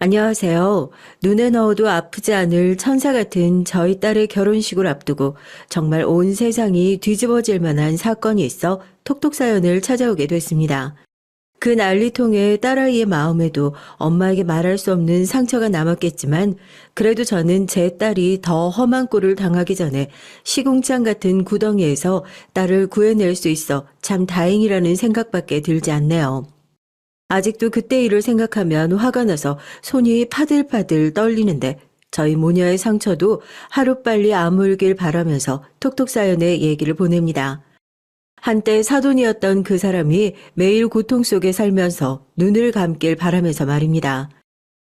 안녕하세요. 눈에 넣어도 아프지 않을 천사 같은 저희 딸의 결혼식을 앞두고 정말 온 세상이 뒤집어질 만한 사건이 있어 톡톡 사연을 찾아오게 됐습니다. 그 난리통에 딸아이의 마음에도 엄마에게 말할 수 없는 상처가 남았겠지만 그래도 저는 제 딸이 더 험한 꼴을 당하기 전에 시궁창 같은 구덩이에서 딸을 구해낼 수 있어 참 다행이라는 생각밖에 들지 않네요. 아직도 그때 일을 생각하면 화가 나서 손이 파들파들 떨리는데 저희 모녀의 상처도 하루빨리 아물길 바라면서 톡톡 사연에 얘기를 보냅니다. 한때 사돈이었던 그 사람이 매일 고통 속에 살면서 눈을 감길 바라면서 말입니다.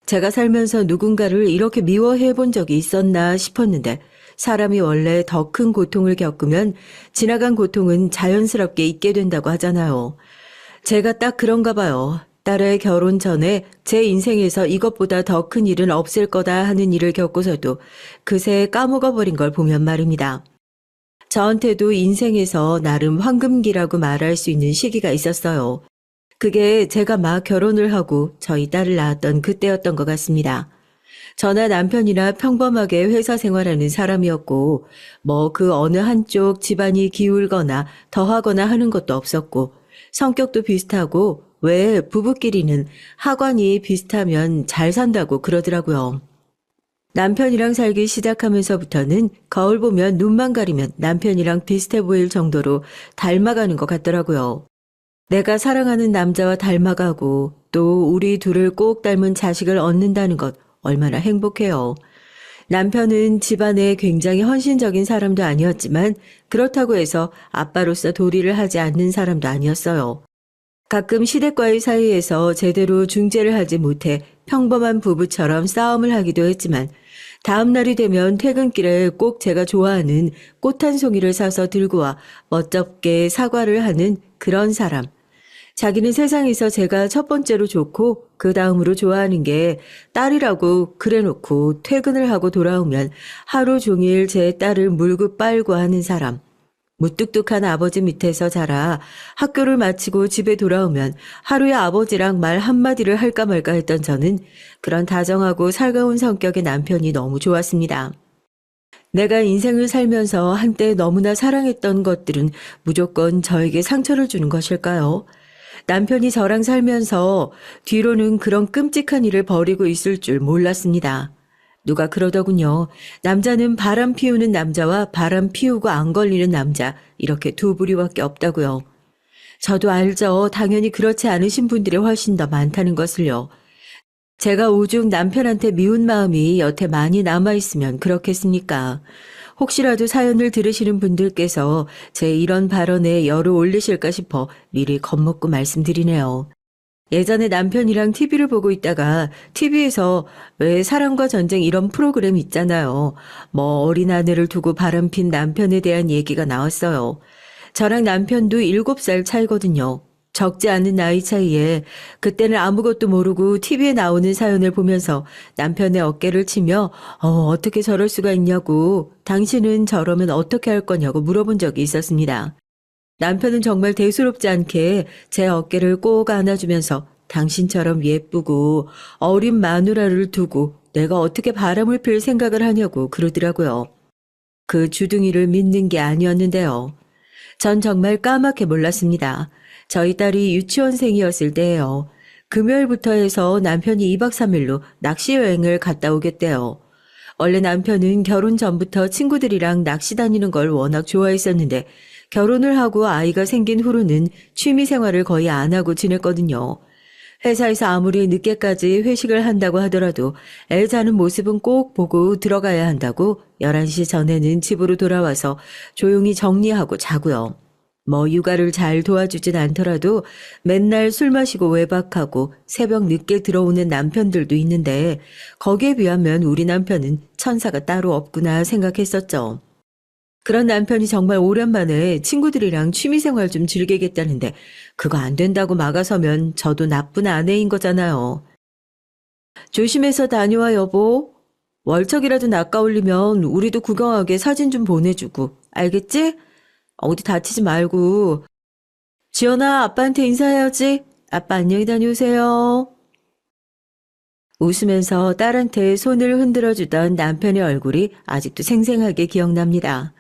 제가 살면서 누군가를 이렇게 미워해 본 적이 있었나 싶었는데 사람이 원래 더 큰 고통을 겪으면 지나간 고통은 자연스럽게 잊게 된다고 하잖아요. 제가 딱 그런가 봐요. 딸의 결혼 전에 제 인생에서 이것보다 더 큰 일은 없을 거다 하는 일을 겪고서도 그새 까먹어버린 걸 보면 말입니다. 저한테도 인생에서 나름 황금기라고 말할 수 있는 시기가 있었어요. 그게 제가 막 결혼을 하고 저희 딸을 낳았던 그때였던 것 같습니다. 저나 남편이나 평범하게 회사 생활하는 사람이었고, 뭐 그 어느 한쪽 집안이 기울거나 더하거나 하는 것도 없었고, 성격도 비슷하고, 왜 부부끼리는 하관이 비슷하면 잘 산다고 그러더라고요. 남편이랑 살기 시작하면서부터는 거울 보면 눈만 가리면 남편이랑 비슷해 보일 정도로 닮아가는 것 같더라고요. 내가 사랑하는 남자와 닮아가고 또 우리 둘을 꼭 닮은 자식을 얻는다는 것 얼마나 행복해요. 남편은 집안에 굉장히 헌신적인 사람도 아니었지만 그렇다고 해서 아빠로서 도리를 하지 않는 사람도 아니었어요. 가끔 시댁과의 사이에서 제대로 중재를 하지 못해 평범한 부부처럼 싸움을 하기도 했지만 다음 날이 되면 퇴근길에 꼭 제가 좋아하는 꽃 한 송이를 사서 들고 와 멋쩍게 사과를 하는 그런 사람. 자기는 세상에서 제가 첫 번째로 좋고 그 다음으로 좋아하는 게 딸이라고 그래놓고 퇴근을 하고 돌아오면 하루 종일 제 딸을 물고 빨고 하는 사람. 무뚝뚝한 아버지 밑에서 자라 학교를 마치고 집에 돌아오면 하루에 아버지랑 말 한마디를 할까 말까 했던 저는 그런 다정하고 살가운 성격의 남편이 너무 좋았습니다. 내가 인생을 살면서 한때 너무나 사랑했던 것들은 무조건 저에게 상처를 주는 것일까요? 남편이 저랑 살면서 뒤로는 그런 끔찍한 일을 벌이고 있을 줄 몰랐습니다. 누가 그러더군요. 남자는 바람 피우는 남자와 바람 피우고 안 걸리는 남자 이렇게 두 부류밖에 없다고요. 저도 알죠. 당연히 그렇지 않으신 분들이 훨씬 더 많다는 것을요. 제가 오죽 남편한테 미운 마음이 여태 많이 남아있으면 그렇겠습니까? 혹시라도 사연을 들으시는 분들께서 제 이런 발언에 열을 올리실까 싶어 미리 겁먹고 말씀드리네요. 예전에 남편이랑 TV를 보고 있다가 TV에서 왜 사랑과 전쟁 이런 프로그램 있잖아요. 뭐 어린 아내를 두고 바람핀 남편에 대한 얘기가 나왔어요. 저랑 남편도 7살 차이거든요. 적지 않은 나이 차이에 그때는 아무것도 모르고 TV에 나오는 사연을 보면서 남편의 어깨를 치며 어떻게 저럴 수가 있냐고 당신은 저러면 어떻게 할 거냐고 물어본 적이 있었습니다. 남편은 정말 대수롭지 않게 제 어깨를 꼭 안아주면서 당신처럼 예쁘고 어린 마누라를 두고 내가 어떻게 바람을 필 생각을 하냐고 그러더라고요. 그 주둥이를 믿는 게 아니었는데요. 전 정말 까맣게 몰랐습니다. 저희 딸이 유치원생이었을 때예요. 금요일부터 해서 남편이 2박 3일로 낚시 여행을 갔다 오겠대요. 원래 남편은 결혼 전부터 친구들이랑 낚시 다니는 걸 워낙 좋아했었는데 결혼을 하고 아이가 생긴 후로는 취미 생활을 거의 안 하고 지냈거든요. 회사에서 아무리 늦게까지 회식을 한다고 하더라도 애 자는 모습은 꼭 보고 들어가야 한다고 11시 전에는 집으로 돌아와서 조용히 정리하고 자고요. 뭐 육아를 잘 도와주진 않더라도 맨날 술 마시고 외박하고 새벽 늦게 들어오는 남편들도 있는데 거기에 비하면 우리 남편은 천사가 따로 없구나 생각했었죠. 그런 남편이 정말 오랜만에 친구들이랑 취미생활 좀 즐기겠다는데 그거 안 된다고 막아서면 저도 나쁜 아내인 거잖아요. 조심해서 다녀와 여보. 월척이라도 낚아올리면 우리도 구경하게 사진 좀 보내주고. 알겠지? 어디 다치지 말고. 지연아, 아빠한테 인사해야지. 아빠 안녕히 다녀오세요. 웃으면서 딸한테 손을 흔들어주던 남편의 얼굴이 아직도 생생하게 기억납니다.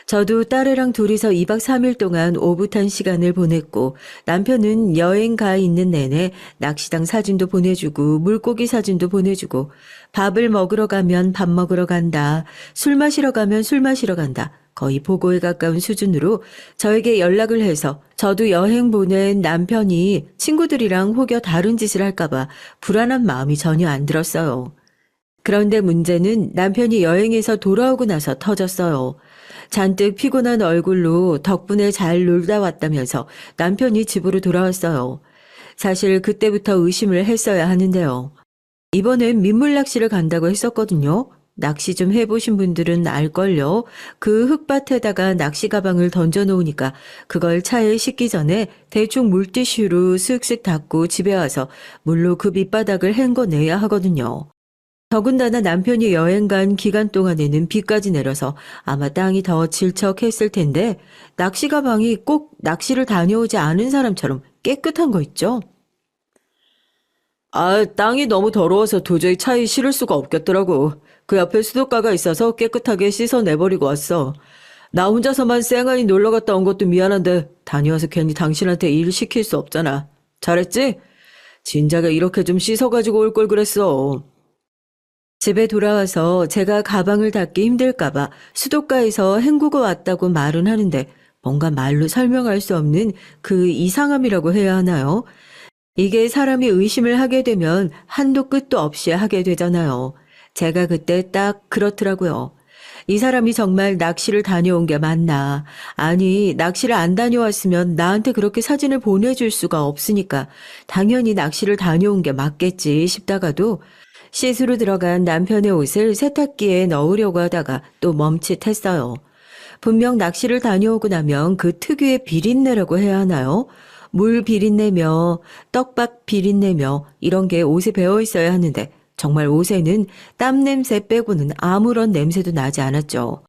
저도 딸애랑 둘이서 2박 3일 동안 오붓한 시간을 보냈고 남편은 여행 가 있는 내내 낚시당 사진도 보내주고 물고기 사진도 보내주고 밥을 먹으러 가면 밥 먹으러 간다. 술 마시러 가면 술 마시러 간다. 거의 보고에 가까운 수준으로 저에게 연락을 해서 저도 여행 보낸 남편이 친구들이랑 혹여 다른 짓을 할까봐 불안한 마음이 전혀 안 들었어요. 그런데 문제는 남편이 여행에서 돌아오고 나서 터졌어요. 잔뜩 피곤한 얼굴로 덕분에 잘 놀다 왔다면서 남편이 집으로 돌아왔어요. 사실 그때부터 의심을 했어야 하는데요. 이번엔 민물 낚시를 간다고 했었거든요. 낚시 좀 해보신 분들은 알걸요. 그 흙밭에다가 낚시 가방을 던져놓으니까 그걸 차에 싣기 전에 대충 물티슈로 슥슥 닦고 집에 와서 물로 그 밑바닥을 헹궈내야 하거든요. 더군다나 남편이 여행 간 기간 동안에는 비까지 내려서 아마 땅이 더 질척했을 텐데 낚시 가방이 꼭 낚시를 다녀오지 않은 사람처럼 깨끗한 거 있죠? 아, 땅이 너무 더러워서 도저히 차에 실을 수가 없겠더라고. 그 옆에 수도가가 있어서 깨끗하게 씻어내버리고 왔어. 나 혼자서만 쌩하니 놀러 갔다 온 것도 미안한데 다녀와서 괜히 당신한테 일 시킬 수 없잖아. 잘했지? 진작에 이렇게 좀 씻어가지고 올 걸 그랬어. 집에 돌아와서 제가 가방을 닫기 힘들까봐 수도가에서 헹구고 왔다고 말은 하는데 뭔가 말로 설명할 수 없는 그 이상함이라고 해야 하나요? 이게 사람이 의심을 하게 되면 한도 끝도 없이 하게 되잖아요. 제가 그때 딱 그렇더라고요. 이 사람이 정말 낚시를 다녀온 게 맞나? 아니, 낚시를 안 다녀왔으면 나한테 그렇게 사진을 보내줄 수가 없으니까 당연히 낚시를 다녀온 게 맞겠지 싶다가도 씻으러 들어간 남편의 옷을 세탁기에 넣으려고 하다가 또 멈칫했어요. 분명 낚시를 다녀오고 나면 그 특유의 비린내라고 해야 하나요? 물 비린내며 떡밥 비린내며 이런 게 옷에 배어 있어야 하는데 정말 옷에는 땀 냄새 빼고는 아무런 냄새도 나지 않았죠.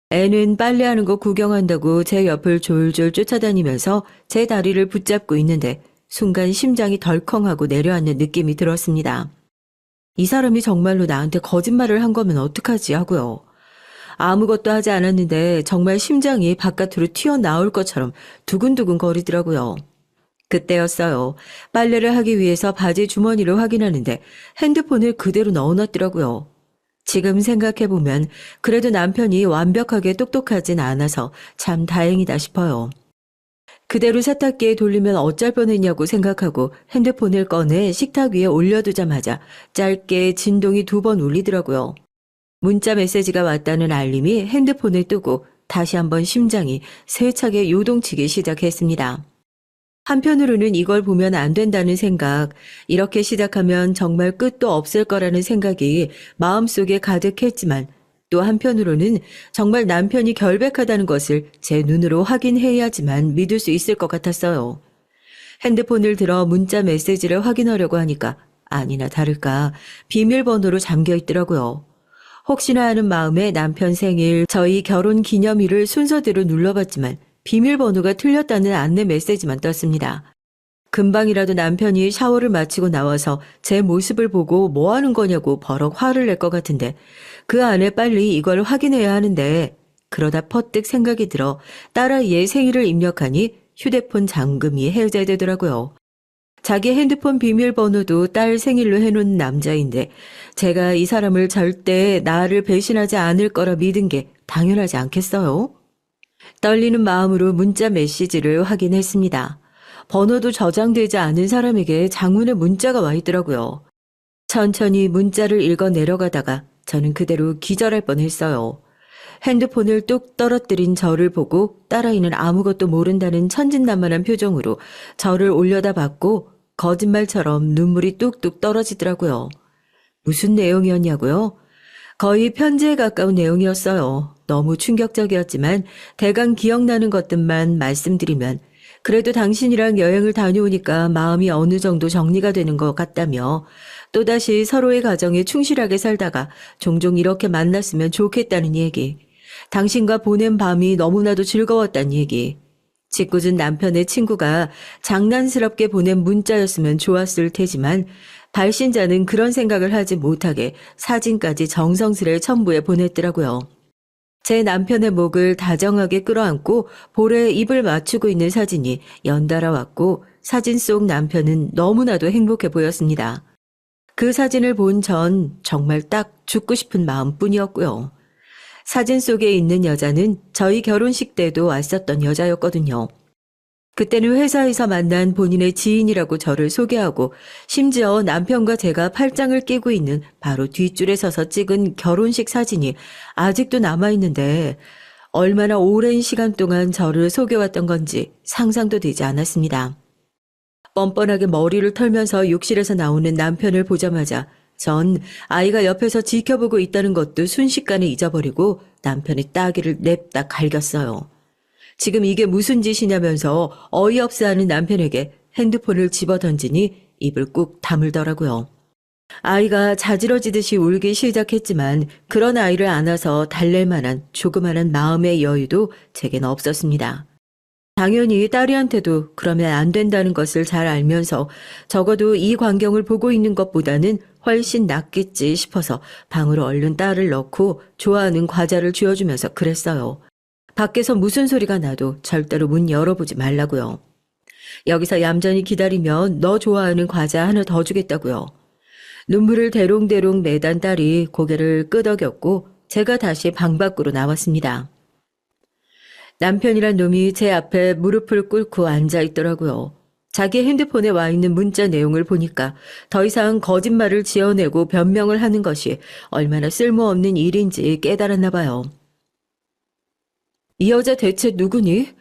애는 빨래하는 거 구경한다고 제 옆을 졸졸 쫓아다니면서 제 다리를 붙잡고 있는데 순간 심장이 덜컹하고 내려앉는 느낌이 들었습니다. 이 사람이 정말로 나한테 거짓말을 한 거면 어떡하지 하고요. 아무것도 하지 않았는데 정말 심장이 바깥으로 튀어나올 것처럼 두근두근 거리더라고요. 그때였어요. 빨래를 하기 위해서 바지 주머니를 확인하는데 핸드폰을 그대로 넣어놨더라고요. 지금 생각해보면 그래도 남편이 완벽하게 똑똑하진 않아서 참 다행이다 싶어요. 그대로 세탁기에 돌리면 어쩔 뻔했냐고 생각하고 핸드폰을 꺼내 식탁 위에 올려두자마자 짧게 진동이 2번 울리더라고요. 문자 메시지가 왔다는 알림이 핸드폰을 뜨고 다시 한번 심장이 세차게 요동치기 시작했습니다. 한편으로는 이걸 보면 안 된다는 생각, 이렇게 시작하면 정말 끝도 없을 거라는 생각이 마음속에 가득했지만 또 한편으로는 정말 남편이 결백하다는 것을 제 눈으로 확인해야지만 믿을 수 있을 것 같았어요. 핸드폰을 들어 문자 메시지를 확인하려고 하니까 아니나 다를까 비밀번호로 잠겨 있더라고요. 혹시나 하는 마음에 남편 생일, 저희 결혼 기념일을 순서대로 눌러봤지만 비밀번호가 틀렸다는 안내 메시지만 떴습니다. 금방이라도 남편이 샤워를 마치고 나와서 제 모습을 보고 뭐 하는 거냐고 버럭 화를 낼 것 같은데 그 안에 빨리 이걸 확인해야 하는데 그러다 퍼뜩 생각이 들어 딸아이의 생일을 입력하니 휴대폰 잠금이 해제되더라고요. 자기 핸드폰 비밀번호도 딸 생일로 해놓은 남자인데 제가 이 사람을 절대 나를 배신하지 않을 거라 믿은 게 당연하지 않겠어요? 떨리는 마음으로 문자 메시지를 확인했습니다. 번호도 저장되지 않은 사람에게 장문의 문자가 와 있더라고요. 천천히 문자를 읽어 내려가다가 저는 그대로 기절할 뻔했어요. 핸드폰을 뚝 떨어뜨린 저를 보고 딸아이는 아무것도 모른다는 천진난만한 표정으로 저를 올려다봤고 거짓말처럼 눈물이 뚝뚝 떨어지더라고요. 무슨 내용이었냐고요? 거의 편지에 가까운 내용이었어요. 너무 충격적이었지만 대강 기억나는 것들만 말씀드리면 그래도 당신이랑 여행을 다녀오니까 마음이 어느 정도 정리가 되는 것 같다며 또다시 서로의 가정에 충실하게 살다가 종종 이렇게 만났으면 좋겠다는 얘기. 당신과 보낸 밤이 너무나도 즐거웠다는 얘기. 짓궂은 남편의 친구가 장난스럽게 보낸 문자였으면 좋았을 테지만 발신자는 그런 생각을 하지 못하게 사진까지 정성스레 첨부해 보냈더라고요. 제 남편의 목을 다정하게 끌어안고 볼에 입을 맞추고 있는 사진이 연달아 왔고 사진 속 남편은 너무나도 행복해 보였습니다. 그 사진을 본 전 정말 딱 죽고 싶은 마음뿐이었고요. 사진 속에 있는 여자는 저희 결혼식 때도 왔었던 여자였거든요. 그때는 회사에서 만난 본인의 지인이라고 저를 소개하고 심지어 남편과 제가 팔짱을 끼고 있는 바로 뒷줄에 서서 찍은 결혼식 사진이 아직도 남아있는데 얼마나 오랜 시간 동안 저를 속여왔던 건지 상상도 되지 않았습니다. 뻔뻔하게 머리를 털면서 욕실에서 나오는 남편을 보자마자 전 아이가 옆에서 지켜보고 있다는 것도 순식간에 잊어버리고 남편의 따귀를 냅다 갈겼어요. 지금 이게 무슨 짓이냐면서 어이없어하는 남편에게 핸드폰을 집어던지니 입을 꾹 다물더라고요. 아이가 자지러지듯이 울기 시작했지만 그런 아이를 안아서 달랠 만한 조그마한 마음의 여유도 제겐 없었습니다. 당연히 딸이한테도 그러면 안 된다는 것을 잘 알면서 적어도 이 광경을 보고 있는 것보다는 훨씬 낫겠지 싶어서 방으로 얼른 딸을 넣고 좋아하는 과자를 쥐어주면서 그랬어요. 밖에서 무슨 소리가 나도 절대로 문 열어보지 말라고요. 여기서 얌전히 기다리면 너 좋아하는 과자 하나 더 주겠다고요. 눈물을 대롱대롱 매단 딸이 고개를 끄덕였고 제가 다시 방 밖으로 나왔습니다. 남편이란 놈이 제 앞에 무릎을 꿇고 앉아 있더라고요. 자기 핸드폰에 와 있는 문자 내용을 보니까 더 이상 거짓말을 지어내고 변명을 하는 것이 얼마나 쓸모없는 일인지 깨달았나 봐요. 이 여자 대체 누구니?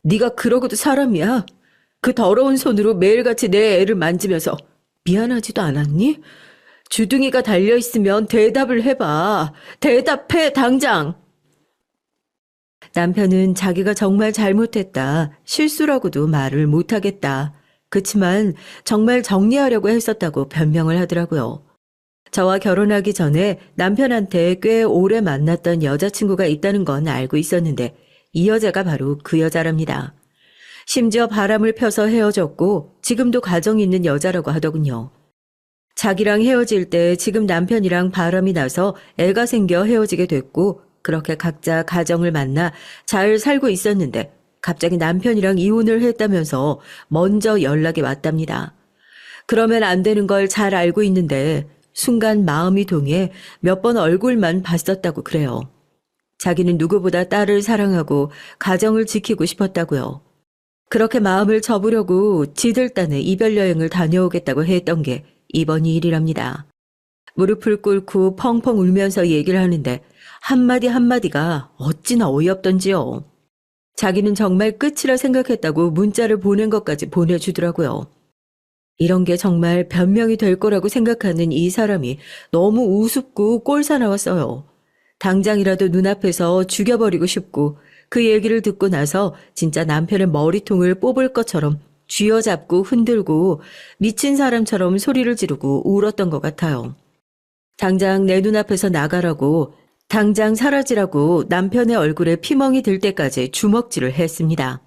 네가 그러고도 사람이야? 그 더러운 손으로 매일같이 내 애를 만지면서 미안하지도 않았니? 주둥이가 달려있으면 대답을 해봐. 대답해, 당장! 남편은 자기가 정말 잘못했다, 실수라고도 말을 못하겠다. 그치만 정말 정리하려고 했었다고 변명을 하더라고요. 저와 결혼하기 전에 남편한테 꽤 오래 만났던 여자친구가 있다는 건 알고 있었는데 이 여자가 바로 그 여자랍니다. 심지어 바람을 펴서 헤어졌고 지금도 가정이 있는 여자라고 하더군요. 자기랑 헤어질 때 지금 남편이랑 바람이 나서 애가 생겨 헤어지게 됐고 그렇게 각자 가정을 만나 잘 살고 있었는데 갑자기 남편이랑 이혼을 했다면서 먼저 연락이 왔답니다. 그러면 안 되는 걸 잘 알고 있는데 순간 마음이 동해 몇 번 얼굴만 봤었다고 그래요. 자기는 누구보다 딸을 사랑하고 가정을 지키고 싶었다고요. 그렇게 마음을 접으려고 지들 딴에 이별 여행을 다녀오겠다고 했던 게 이번 일이랍니다. 무릎을 꿇고 펑펑 울면서 얘기를 하는데 한마디 한마디가 어찌나 어이없던지요. 자기는 정말 끝이라 생각했다고 문자를 보낸 것까지 보내주더라고요. 이런 게 정말 변명이 될 거라고 생각하는 이 사람이 너무 우습고 꼴사나웠어요. 당장이라도 눈앞에서 죽여버리고 싶고 그 얘기를 듣고 나서 진짜 남편의 머리통을 뽑을 것처럼 쥐어잡고 흔들고 미친 사람처럼 소리를 지르고 울었던 것 같아요. 당장 내 눈앞에서 나가라고, 당장 사라지라고 남편의 얼굴에 피멍이 들 때까지 주먹질을 했습니다.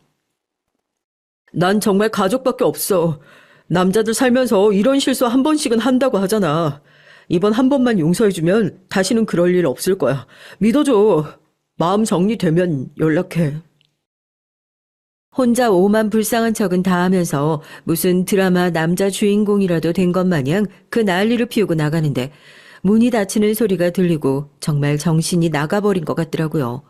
난 정말 가족밖에 없어. 남자들 살면서 이런 실수 한 번씩은 한다고 하잖아. 이번 한 번만 용서해주면 다시는 그럴 일 없을 거야. 믿어줘. 마음 정리되면 연락해. 혼자 오만 불쌍한 척은 다 하면서 무슨 드라마 남자 주인공이라도 된 것 마냥 그 난리를 피우고 나가는데 문이 닫히는 소리가 들리고 정말 정신이 나가버린 것 같더라고요.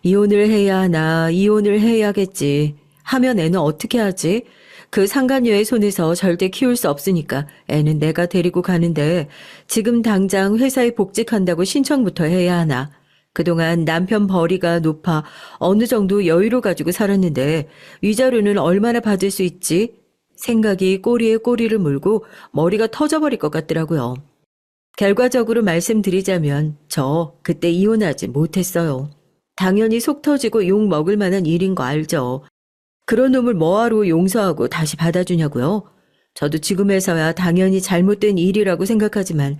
이혼을 해야 하나, 이혼을 해야겠지. 하면 애는 어떻게 하지? 그 상간녀의 손에서 절대 키울 수 없으니까 애는 내가 데리고 가는데 지금 당장 회사에 복직한다고 신청부터 해야 하나. 그동안 남편 벌이가 높아 어느 정도 여유를 가지고 살았는데 위자료는 얼마나 받을 수 있지? 생각이 꼬리에 꼬리를 물고 머리가 터져버릴 것 같더라고요. 결과적으로 말씀드리자면 저 그때 이혼하지 못했어요. 당연히 속 터지고 욕 먹을 만한 일인 거 알죠. 그런 놈을 뭐하러 용서하고 다시 받아주냐고요? 저도 지금에서야 당연히 잘못된 일이라고 생각하지만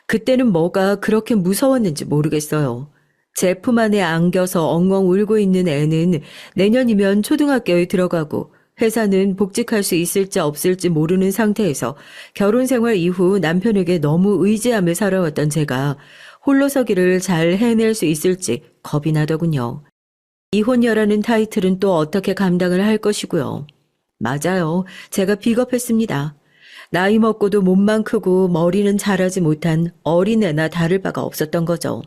그때는 뭐가 그렇게 무서웠는지 모르겠어요. 제 품 안에 안겨서 엉엉 울고 있는 애는 내년이면 초등학교에 들어가고 회사는 복직할 수 있을지 없을지 모르는 상태에서 결혼 생활 이후 남편에게 너무 의지하며 살아왔던 제가 홀로서기를 잘 해낼 수 있을지 겁이 나더군요. 이혼녀라는 타이틀은 또 어떻게 감당을 할 것이고요. 맞아요. 제가 비겁했습니다. 나이 먹고도 몸만 크고 머리는 자라지 못한 어린애나 다를 바가 없었던 거죠.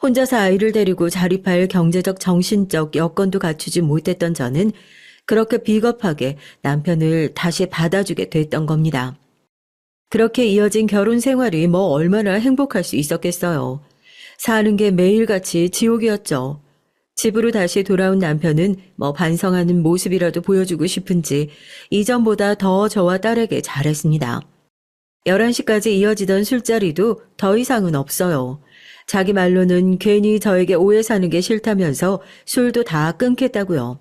혼자서 아이를 데리고 자립할 경제적 정신적 여건도 갖추지 못했던 저는 그렇게 비겁하게 남편을 다시 받아주게 됐던 겁니다. 그렇게 이어진 결혼 생활이 뭐 얼마나 행복할 수 있었겠어요. 사는 게 매일같이 지옥이었죠. 집으로 다시 돌아온 남편은 뭐 반성하는 모습이라도 보여주고 싶은지 이전보다 더 저와 딸에게 잘했습니다. 11시까지 이어지던 술자리도 더 이상은 없어요. 자기 말로는 괜히 저에게 오해 사는 게 싫다면서 술도 다 끊겠다고요.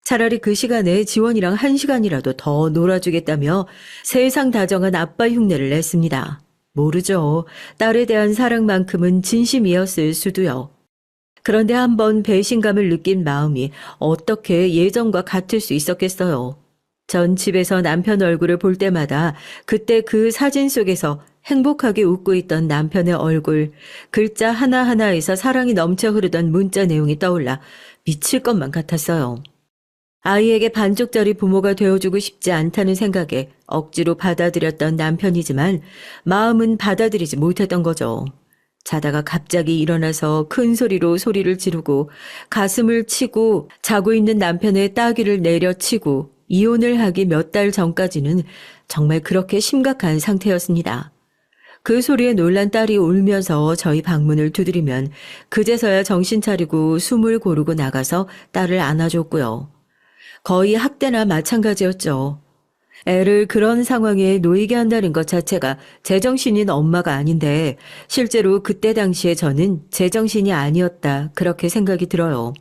차라리 그 시간에 지원이랑 1시간이라도 더 놀아주겠다며 세상 다정한 아빠 흉내를 냈습니다. 모르죠. 딸에 대한 사랑만큼은 진심이었을 수도요. 그런데 한번 배신감을 느낀 마음이 어떻게 예전과 같을 수 있었겠어요. 전 집에서 남편 얼굴을 볼 때마다 그때 그 사진 속에서 행복하게 웃고 있던 남편의 얼굴, 글자 하나하나에서 사랑이 넘쳐 흐르던 문자 내용이 떠올라 미칠 것만 같았어요. 아이에게 반쪽짜리 부모가 되어주고 싶지 않다는 생각에 억지로 받아들였던 남편이지만 마음은 받아들이지 못했던 거죠. 자다가 갑자기 일어나서 큰 소리로 소리를 지르고 가슴을 치고 자고 있는 남편의 따귀를 내려치고 이혼을 하기 몇 달 전까지는 정말 그렇게 심각한 상태였습니다. 그 소리에 놀란 딸이 울면서 저희 방문을 두드리면 그제서야 정신 차리고 숨을 고르고 나가서 딸을 안아줬고요. 거의 학대나 마찬가지였죠. 애를 그런 상황에 놓이게 한다는 것 자체가 제정신인 엄마가 아닌데 실제로 그때 당시에 저는 제정신이 아니었다 그렇게 생각이 들어요.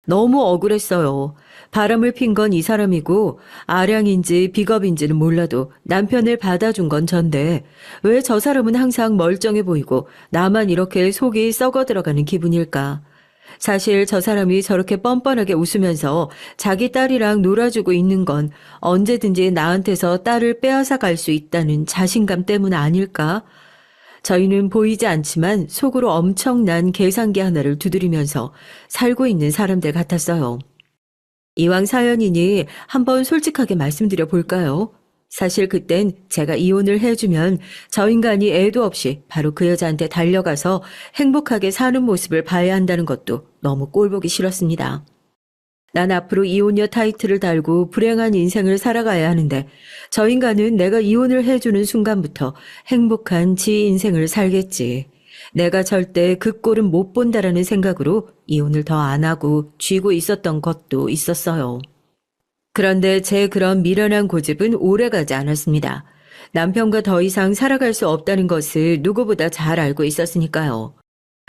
너무 억울했어요. 바람을 핀 건 이 사람이고 아량인지 비겁인지는 몰라도 남편을 받아준 건 전데 왜 저 사람은 항상 멀쩡해 보이고 나만 이렇게 속이 썩어 들어가는 기분일까. 사실 저 사람이 저렇게 뻔뻔하게 웃으면서 자기 딸이랑 놀아주고 있는 건 언제든지 나한테서 딸을 빼앗아 갈 수 있다는 자신감 때문 아닐까? 저희는 보이지 않지만 속으로 엄청난 계산기 하나를 두드리면서 살고 있는 사람들 같았어요. 이왕 사연이니 한번 솔직하게 말씀드려 볼까요? 사실 그땐 제가 이혼을 해주면 저 인간이 애도 없이 바로 그 여자한테 달려가서 행복하게 사는 모습을 봐야 한다는 것도 너무 꼴보기 싫었습니다. 난 앞으로 이혼녀 타이틀을 달고 불행한 인생을 살아가야 하는데 저 인간은 내가 이혼을 해주는 순간부터 행복한 지 인생을 살겠지. 내가 절대 그 꼴은 못 본다라는 생각으로 이혼을 더 안 하고 쥐고 있었던 것도 있었어요. 그런데 제 그런 미련한 고집은 오래가지 않았습니다. 남편과 더 이상 살아갈 수 없다는 것을 누구보다 잘 알고 있었으니까요.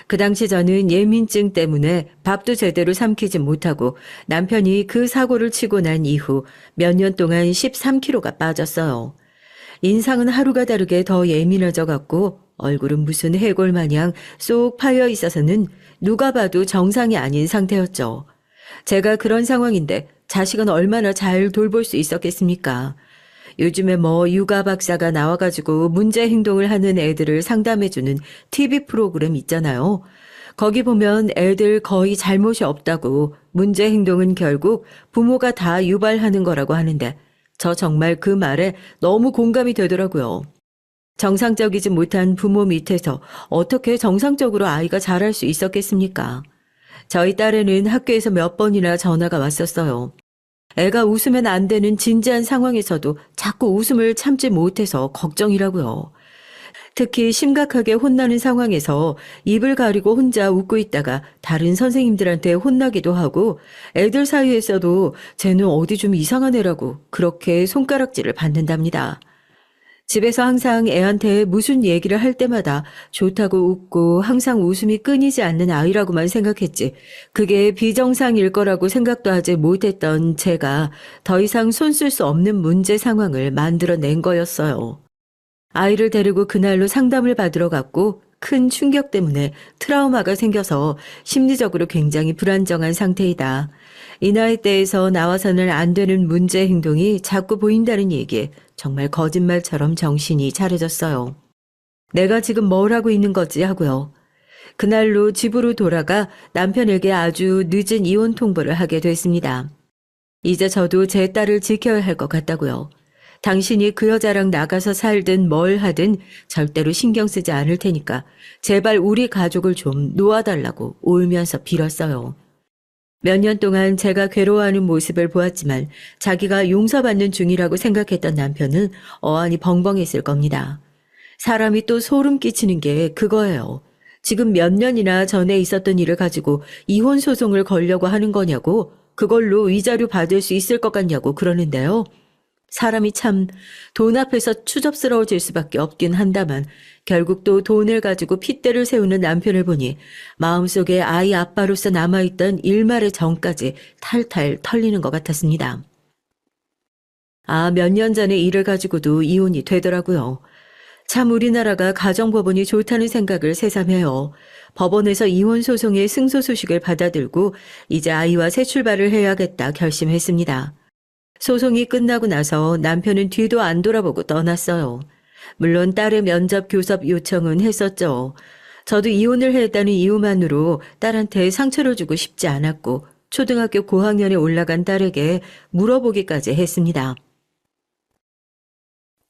그 당시 저는 예민증 때문에 밥도 제대로 삼키지 못하고 남편이 그 사고를 치고 난 이후 몇 년 동안 13kg가 빠졌어요. 인상은 하루가 다르게 더 예민해져 갔고 얼굴은 무슨 해골 마냥 쏙 파여 있어서는 누가 봐도 정상이 아닌 상태였죠. 제가 그런 상황인데 자식은 얼마나 잘 돌볼 수 있었겠습니까? 요즘에 뭐 육아 박사가 나와가지고 문제 행동을 하는 애들을 상담해주는 TV 프로그램 있잖아요. 거기 보면 애들 거의 잘못이 없다고 문제 행동은 결국 부모가 다 유발하는 거라고 하는데 저 정말 그 말에 너무 공감이 되더라고요. 정상적이지 못한 부모 밑에서 어떻게 정상적으로 아이가 자랄 수 있었겠습니까? 저희 딸에는 학교에서 몇 번이나 전화가 왔었어요. 애가 웃으면 안 되는 진지한 상황에서도 자꾸 웃음을 참지 못해서 걱정이라고요. 특히 심각하게 혼나는 상황에서 입을 가리고 혼자 웃고 있다가 다른 선생님들한테 혼나기도 하고 애들 사이에서도 쟤는 어디 좀 이상한 애라고 그렇게 손가락질을 받는답니다. 집에서 항상 애한테 무슨 얘기를 할 때마다 좋다고 웃고 항상 웃음이 끊이지 않는 아이라고만 생각했지 그게 비정상일 거라고 생각도 하지 못했던 제가 더 이상 손 쓸 수 없는 문제 상황을 만들어낸 거였어요. 아이를 데리고 그날로 상담을 받으러 갔고 큰 충격 때문에 트라우마가 생겨서 심리적으로 굉장히 불안정한 상태이다. 이 나이대에서 나와서는 안 되는 문제 행동이 자꾸 보인다는 얘기에 정말 거짓말처럼 정신이 차려졌어요. 내가 지금 뭘 하고 있는 거지 하고요. 그날로 집으로 돌아가 남편에게 아주 늦은 이혼 통보를 하게 됐습니다. 이제 저도 제 딸을 지켜야 할 것 같다고요. 당신이 그 여자랑 나가서 살든 뭘 하든 절대로 신경 쓰지 않을 테니까 제발 우리 가족을 좀 놓아달라고 울면서 빌었어요. 몇 년 동안 제가 괴로워하는 모습을 보았지만 자기가 용서받는 중이라고 생각했던 남편은 어안이 벙벙했을 겁니다. 사람이 또 소름 끼치는 게 그거예요. 지금 몇 년이나 전에 있었던 일을 가지고 이혼 소송을 걸려고 하는 거냐고, 그걸로 위자료 받을 수 있을 것 같냐고 그러는데요. 사람이 참 돈 앞에서 추접스러워질 수밖에 없긴 한다만 결국 또 돈을 가지고 핏대를 세우는 남편을 보니 마음속에 아이 아빠로서 남아있던 일말의 정까지 탈탈 털리는 것 같았습니다. 몇 년 전의 일을 가지고도 이혼이 되더라고요. 참 우리나라가 가정법원이 좋다는 생각을 새삼해요. 법원에서 이혼 소송의 승소 소식을 받아들고 이제 아이와 새 출발을 해야겠다 결심했습니다. 소송이 끝나고 나서 남편은 뒤도 안 돌아보고 떠났어요. 물론 딸의 면접 교섭 요청은 했었죠. 저도 이혼을 했다는 이유만으로 딸한테 상처를 주고 싶지 않았고 초등학교 고학년에 올라간 딸에게 물어보기까지 했습니다.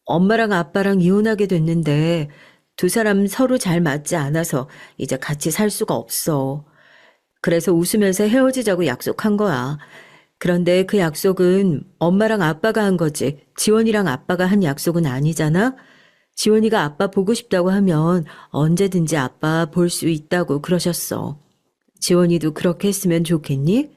엄마랑 아빠랑 이혼하게 됐는데 두 사람 서로 잘 맞지 않아서 이제 같이 살 수가 없어. 그래서 웃으면서 헤어지자고 약속한 거야. 그런데 그 약속은 엄마랑 아빠가 한 거지 지원이랑 아빠가 한 약속은 아니잖아? 지원이가 아빠 보고 싶다고 하면 언제든지 아빠 볼 수 있다고 그러셨어. 지원이도 그렇게 했으면 좋겠니?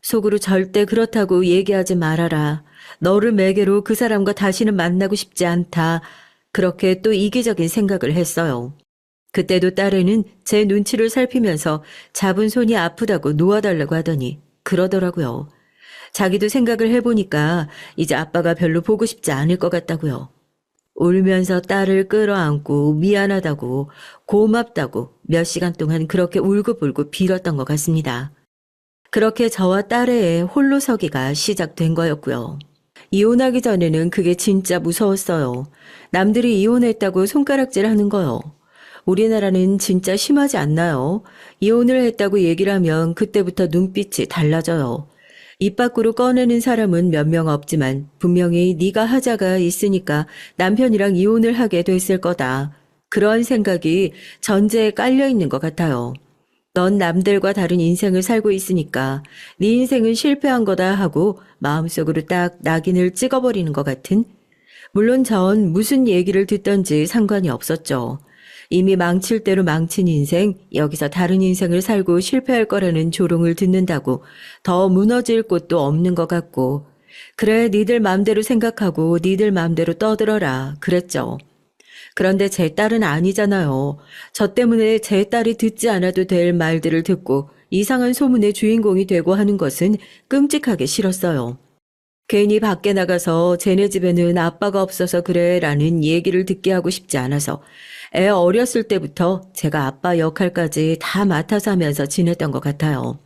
속으로 절대 그렇다고 얘기하지 말아라. 너를 매개로 그 사람과 다시는 만나고 싶지 않다. 그렇게 또 이기적인 생각을 했어요. 그때도 딸애는 제 눈치를 살피면서 잡은 손이 아프다고 놓아달라고 하더니 그러더라고요. 자기도 생각을 해보니까 이제 아빠가 별로 보고 싶지 않을 것 같다고요. 울면서 딸을 끌어안고 미안하다고 고맙다고 몇 시간 동안 그렇게 울고불고 빌었던 것 같습니다. 그렇게 저와 딸애의 홀로 서기가 시작된 거였고요. 이혼하기 전에는 그게 진짜 무서웠어요. 남들이 이혼했다고 손가락질 하는 거요. 우리나라는 진짜 심하지 않나요? 이혼을 했다고 얘기를 하면 그때부터 눈빛이 달라져요. 입 밖으로 꺼내는 사람은 몇 명 없지만 분명히 네가 하자가 있으니까 남편이랑 이혼을 하게 됐을 거다. 그런 생각이 전제에 깔려 있는 것 같아요. 넌 남들과 다른 인생을 살고 있으니까 네 인생은 실패한 거다 하고 마음속으로 딱 낙인을 찍어버리는 것 같은? 물론 전 무슨 얘기를 듣던지 상관이 없었죠. 이미 망칠 대로 망친 인생, 여기서 다른 인생을 살고 실패할 거라는 조롱을 듣는다고 더 무너질 곳도 없는 것 같고, 그래 니들 맘대로 생각하고 니들 맘대로 떠들어라 그랬죠. 그런데 제 딸은 아니잖아요. 저 때문에 제 딸이 듣지 않아도 될 말들을 듣고 이상한 소문의 주인공이 되고 하는 것은 끔찍하게 싫었어요. 괜히 밖에 나가서 쟤네 집에는 아빠가 없어서 그래 라는 얘기를 듣게 하고 싶지 않아서 애 어렸을 때부터 제가 아빠 역할까지 다 맡아서 하면서 지냈던 것 같아요.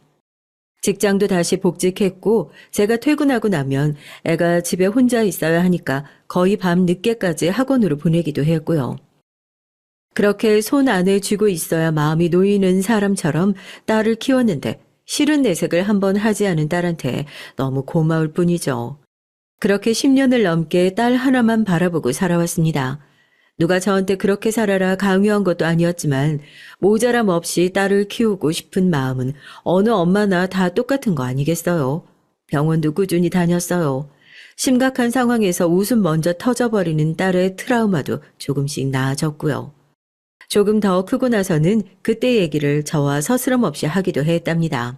직장도 다시 복직했고 제가 퇴근하고 나면 애가 집에 혼자 있어야 하니까 거의 밤 늦게까지 학원으로 보내기도 했고요. 그렇게 손 안에 쥐고 있어야 마음이 놓이는 사람처럼 딸을 키웠는데 싫은 내색을 한번 하지 않은 딸한테 너무 고마울 뿐이죠. 그렇게 10년을 넘게 딸 하나만 바라보고 살아왔습니다. 누가 저한테 그렇게 살아라 강요한 것도 아니었지만 모자람 없이 딸을 키우고 싶은 마음은 어느 엄마나 다 똑같은 거 아니겠어요? 병원도 꾸준히 다녔어요. 심각한 상황에서 웃음 먼저 터져버리는 딸의 트라우마도 조금씩 나아졌고요. 조금 더 크고 나서는 그때 얘기를 저와 서스럼 없이 하기도 했답니다.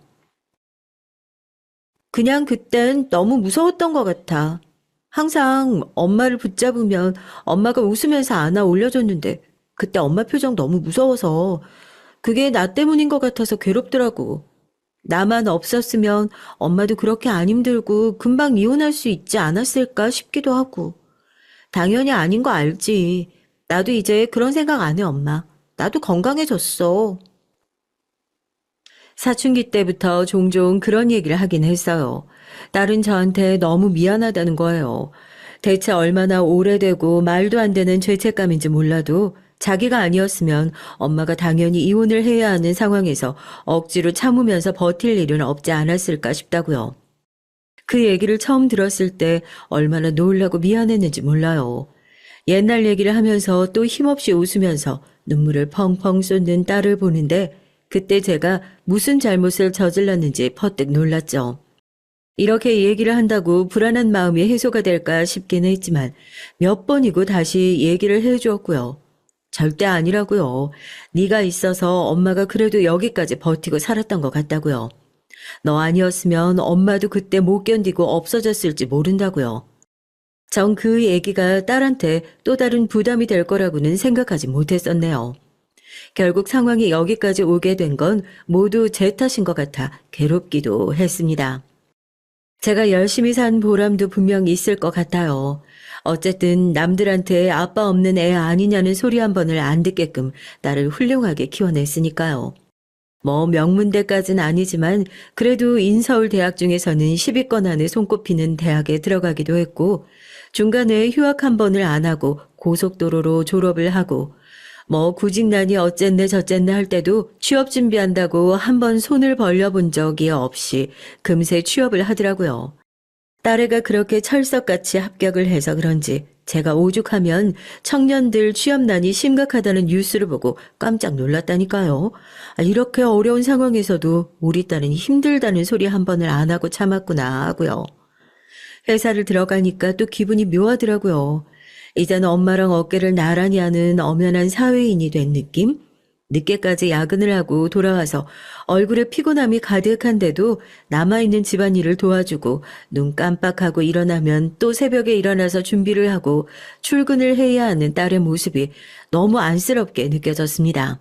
그냥 그땐 너무 무서웠던 것 같아. 항상 엄마를 붙잡으면 엄마가 웃으면서 안아 올려줬는데 그때 엄마 표정 너무 무서워서 그게 나 때문인 것 같아서 괴롭더라고. 나만 없었으면 엄마도 그렇게 안 힘들고 금방 이혼할 수 있지 않았을까 싶기도 하고. 당연히 아닌 거 알지. 나도 이제 그런 생각 안 해, 엄마. 나도 건강해졌어. 사춘기 때부터 종종 그런 얘기를 하긴 했어요. 딸은 저한테 너무 미안하다는 거예요. 대체 얼마나 오래되고 말도 안 되는 죄책감인지 몰라도 자기가 아니었으면 엄마가 당연히 이혼을 해야 하는 상황에서 억지로 참으면서 버틸 일은 없지 않았을까 싶다고요. 그 얘기를 처음 들었을 때 얼마나 놀라고 미안했는지 몰라요. 옛날 얘기를 하면서 또 힘없이 웃으면서 눈물을 펑펑 쏟는 딸을 보는데 그때 제가 무슨 잘못을 저질렀는지 퍼뜩 놀랐죠. 이렇게 얘기를 한다고 불안한 마음이 해소가 될까 싶긴 했지만 몇 번이고 다시 얘기를 해주었고요. 절대 아니라고요. 네가 있어서 엄마가 그래도 여기까지 버티고 살았던 것 같다고요. 너 아니었으면 엄마도 그때 못 견디고 없어졌을지 모른다고요. 전 그 얘기가 딸한테 또 다른 부담이 될 거라고는 생각하지 못했었네요. 결국 상황이 여기까지 오게 된 건 모두 제 탓인 것 같아 괴롭기도 했습니다. 제가 열심히 산 보람도 분명 있을 것 같아요. 어쨌든 남들한테 아빠 없는 애 아니냐는 소리 한 번을 안 듣게끔 딸을 훌륭하게 키워냈으니까요. 뭐 명문대까진 아니지만 그래도 인서울 대학 중에서는 10위권 안에 손꼽히는 대학에 들어가기도 했고 중간에 휴학 한 번을 안 하고 고속도로로 졸업을 하고 뭐 구직난이 어쨌네 저쨌네 할 때도 취업 준비한다고 한 번 손을 벌려본 적이 없이 금세 취업을 하더라고요. 딸애가 그렇게 철석같이 합격을 해서 그런지 제가 오죽하면 청년들 취업난이 심각하다는 뉴스를 보고 깜짝 놀랐다니까요. 이렇게 어려운 상황에서도 우리 딸은 힘들다는 소리 한 번을 안 하고 참았구나 하고요. 회사를 들어가니까 또 기분이 묘하더라고요. 이제는 엄마랑 어깨를 나란히 하는 엄연한 사회인이 된 느낌? 늦게까지 야근을 하고 돌아와서 얼굴에 피곤함이 가득한데도 남아있는 집안일을 도와주고 눈 깜빡하고 일어나면 또 새벽에 일어나서 준비를 하고 출근을 해야 하는 딸의 모습이 너무 안쓰럽게 느껴졌습니다.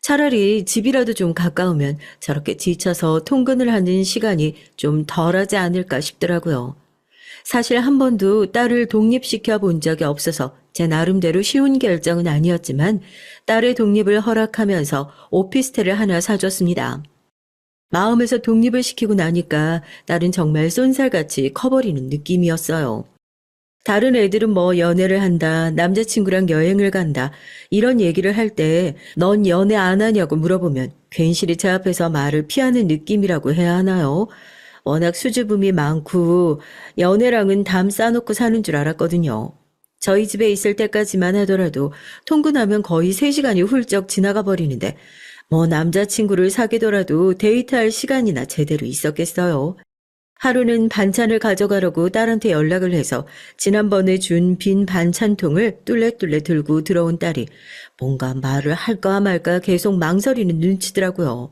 차라리 집이라도 좀 가까우면 저렇게 지쳐서 통근을 하는 시간이 좀 덜하지 않을까 싶더라고요. 사실 한 번도 딸을 독립시켜 본 적이 없어서 제 나름대로 쉬운 결정은 아니었지만 딸의 독립을 허락하면서 오피스텔을 하나 사줬습니다. 마음에서 독립을 시키고 나니까 딸은 정말 쏜살같이 커버리는 느낌이었어요. 다른 애들은 뭐 연애를 한다, 남자친구랑 여행을 간다, 이런 얘기를 할 때 넌 연애 안 하냐고 물어보면 괜시리 제 앞에서 말을 피하는 느낌이라고 해야 하나요? 워낙 수줍음이 많고 연애랑은 담 싸놓고 사는 줄 알았거든요. 저희 집에 있을 때까지만 하더라도 통근하면 거의 3시간이 훌쩍 지나가 버리는데 뭐 남자친구를 사귀더라도 데이트할 시간이나 제대로 있었겠어요. 하루는 반찬을 가져가려고 딸한테 연락을 해서 지난번에 준 빈 반찬통을 뚫레뚫레 들고 들어온 딸이 뭔가 말을 할까 말까 계속 망설이는 눈치더라고요.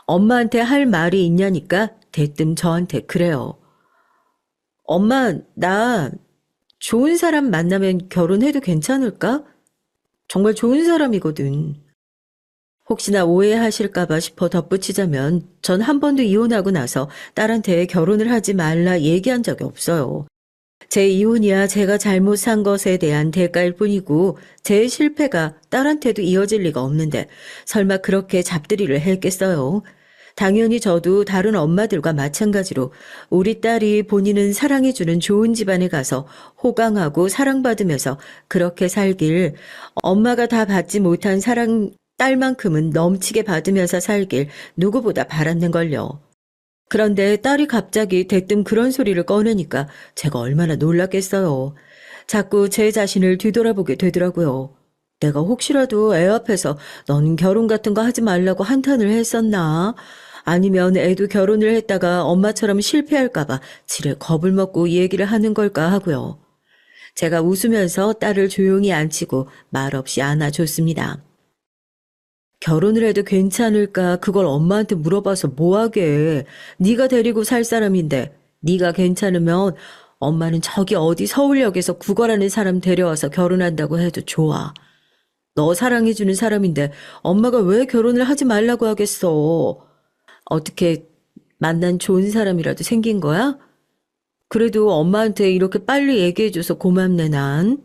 엄마한테 할 말이 있냐니까 대뜸 저한테 그래요. 엄마, 나 좋은 사람 만나면 결혼해도 괜찮을까? 정말 좋은 사람이거든. 혹시나 오해하실까봐 싶어 덧붙이자면 전 한 번도 이혼하고 나서 딸한테 결혼을 하지 말라 얘기한 적이 없어요. 제 이혼이야 제가 잘못 산 것에 대한 대가일 뿐이고 제 실패가 딸한테도 이어질 리가 없는데 설마 그렇게 잡들이를 했겠어요. 당연히 저도 다른 엄마들과 마찬가지로 우리 딸이 본인은 사랑해주는 좋은 집안에 가서 호강하고 사랑받으면서 그렇게 살길 엄마가 다 받지 못한 사랑 딸만큼은 넘치게 받으면서 살길 누구보다 바랐는걸요. 그런데 딸이 갑자기 대뜸 그런 소리를 꺼내니까 제가 얼마나 놀랐겠어요. 자꾸 제 자신을 뒤돌아보게 되더라고요. 내가 혹시라도 애 앞에서 넌 결혼 같은 거 하지 말라고 한탄을 했었나? 아니면 애도 결혼을 했다가 엄마처럼 실패할까봐 지레 겁을 먹고 얘기를 하는 걸까 하고요. 제가 웃으면서 딸을 조용히 앉히고 말없이 안아줬습니다. 결혼을 해도 괜찮을까 그걸 엄마한테 물어봐서 뭐하게. 네가 데리고 살 사람인데 네가 괜찮으면 엄마는 저기 어디 서울역에서 구걸하는 사람 데려와서 결혼한다고 해도 좋아. 너 사랑해주는 사람인데 엄마가 왜 결혼을 하지 말라고 하겠어. 어떻게 만난 좋은 사람이라도 생긴 거야? 그래도 엄마한테 이렇게 빨리 얘기해줘서 고맙네 난.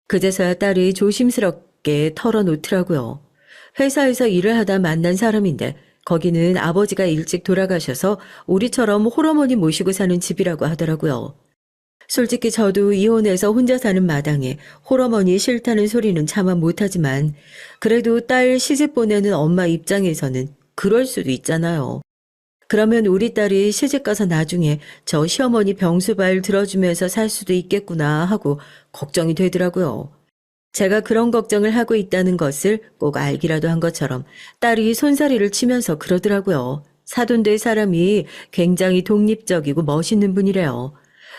그제서야 딸이 조심스럽게 게 털어놓더라고요. 회사에서 일을 하다 만난 사람인데 거기는 아버지가 일찍 돌아가셔서 우리처럼 홀어머니 모시고 사는 집이라고 하더라고요. 솔직히 저도 이혼해서 혼자 사는 마당에 홀어머니 싫다는 소리는 차마 못하지만 그래도 딸 시집 보내는 엄마 입장에서는 그럴 수도 있잖아요. 그러면 우리 딸이 시집가서 나중에 저 시어머니 병수발 들어주면서 살 수도 있겠구나 하고 걱정이 되더라고요. 제가 그런 걱정을 하고 있다는 것을 꼭 알기라도 한 것처럼 딸이 손사리를 치면서 그러더라고요. 사돈될 사람이 굉장히 독립적이고 멋있는 분이래요.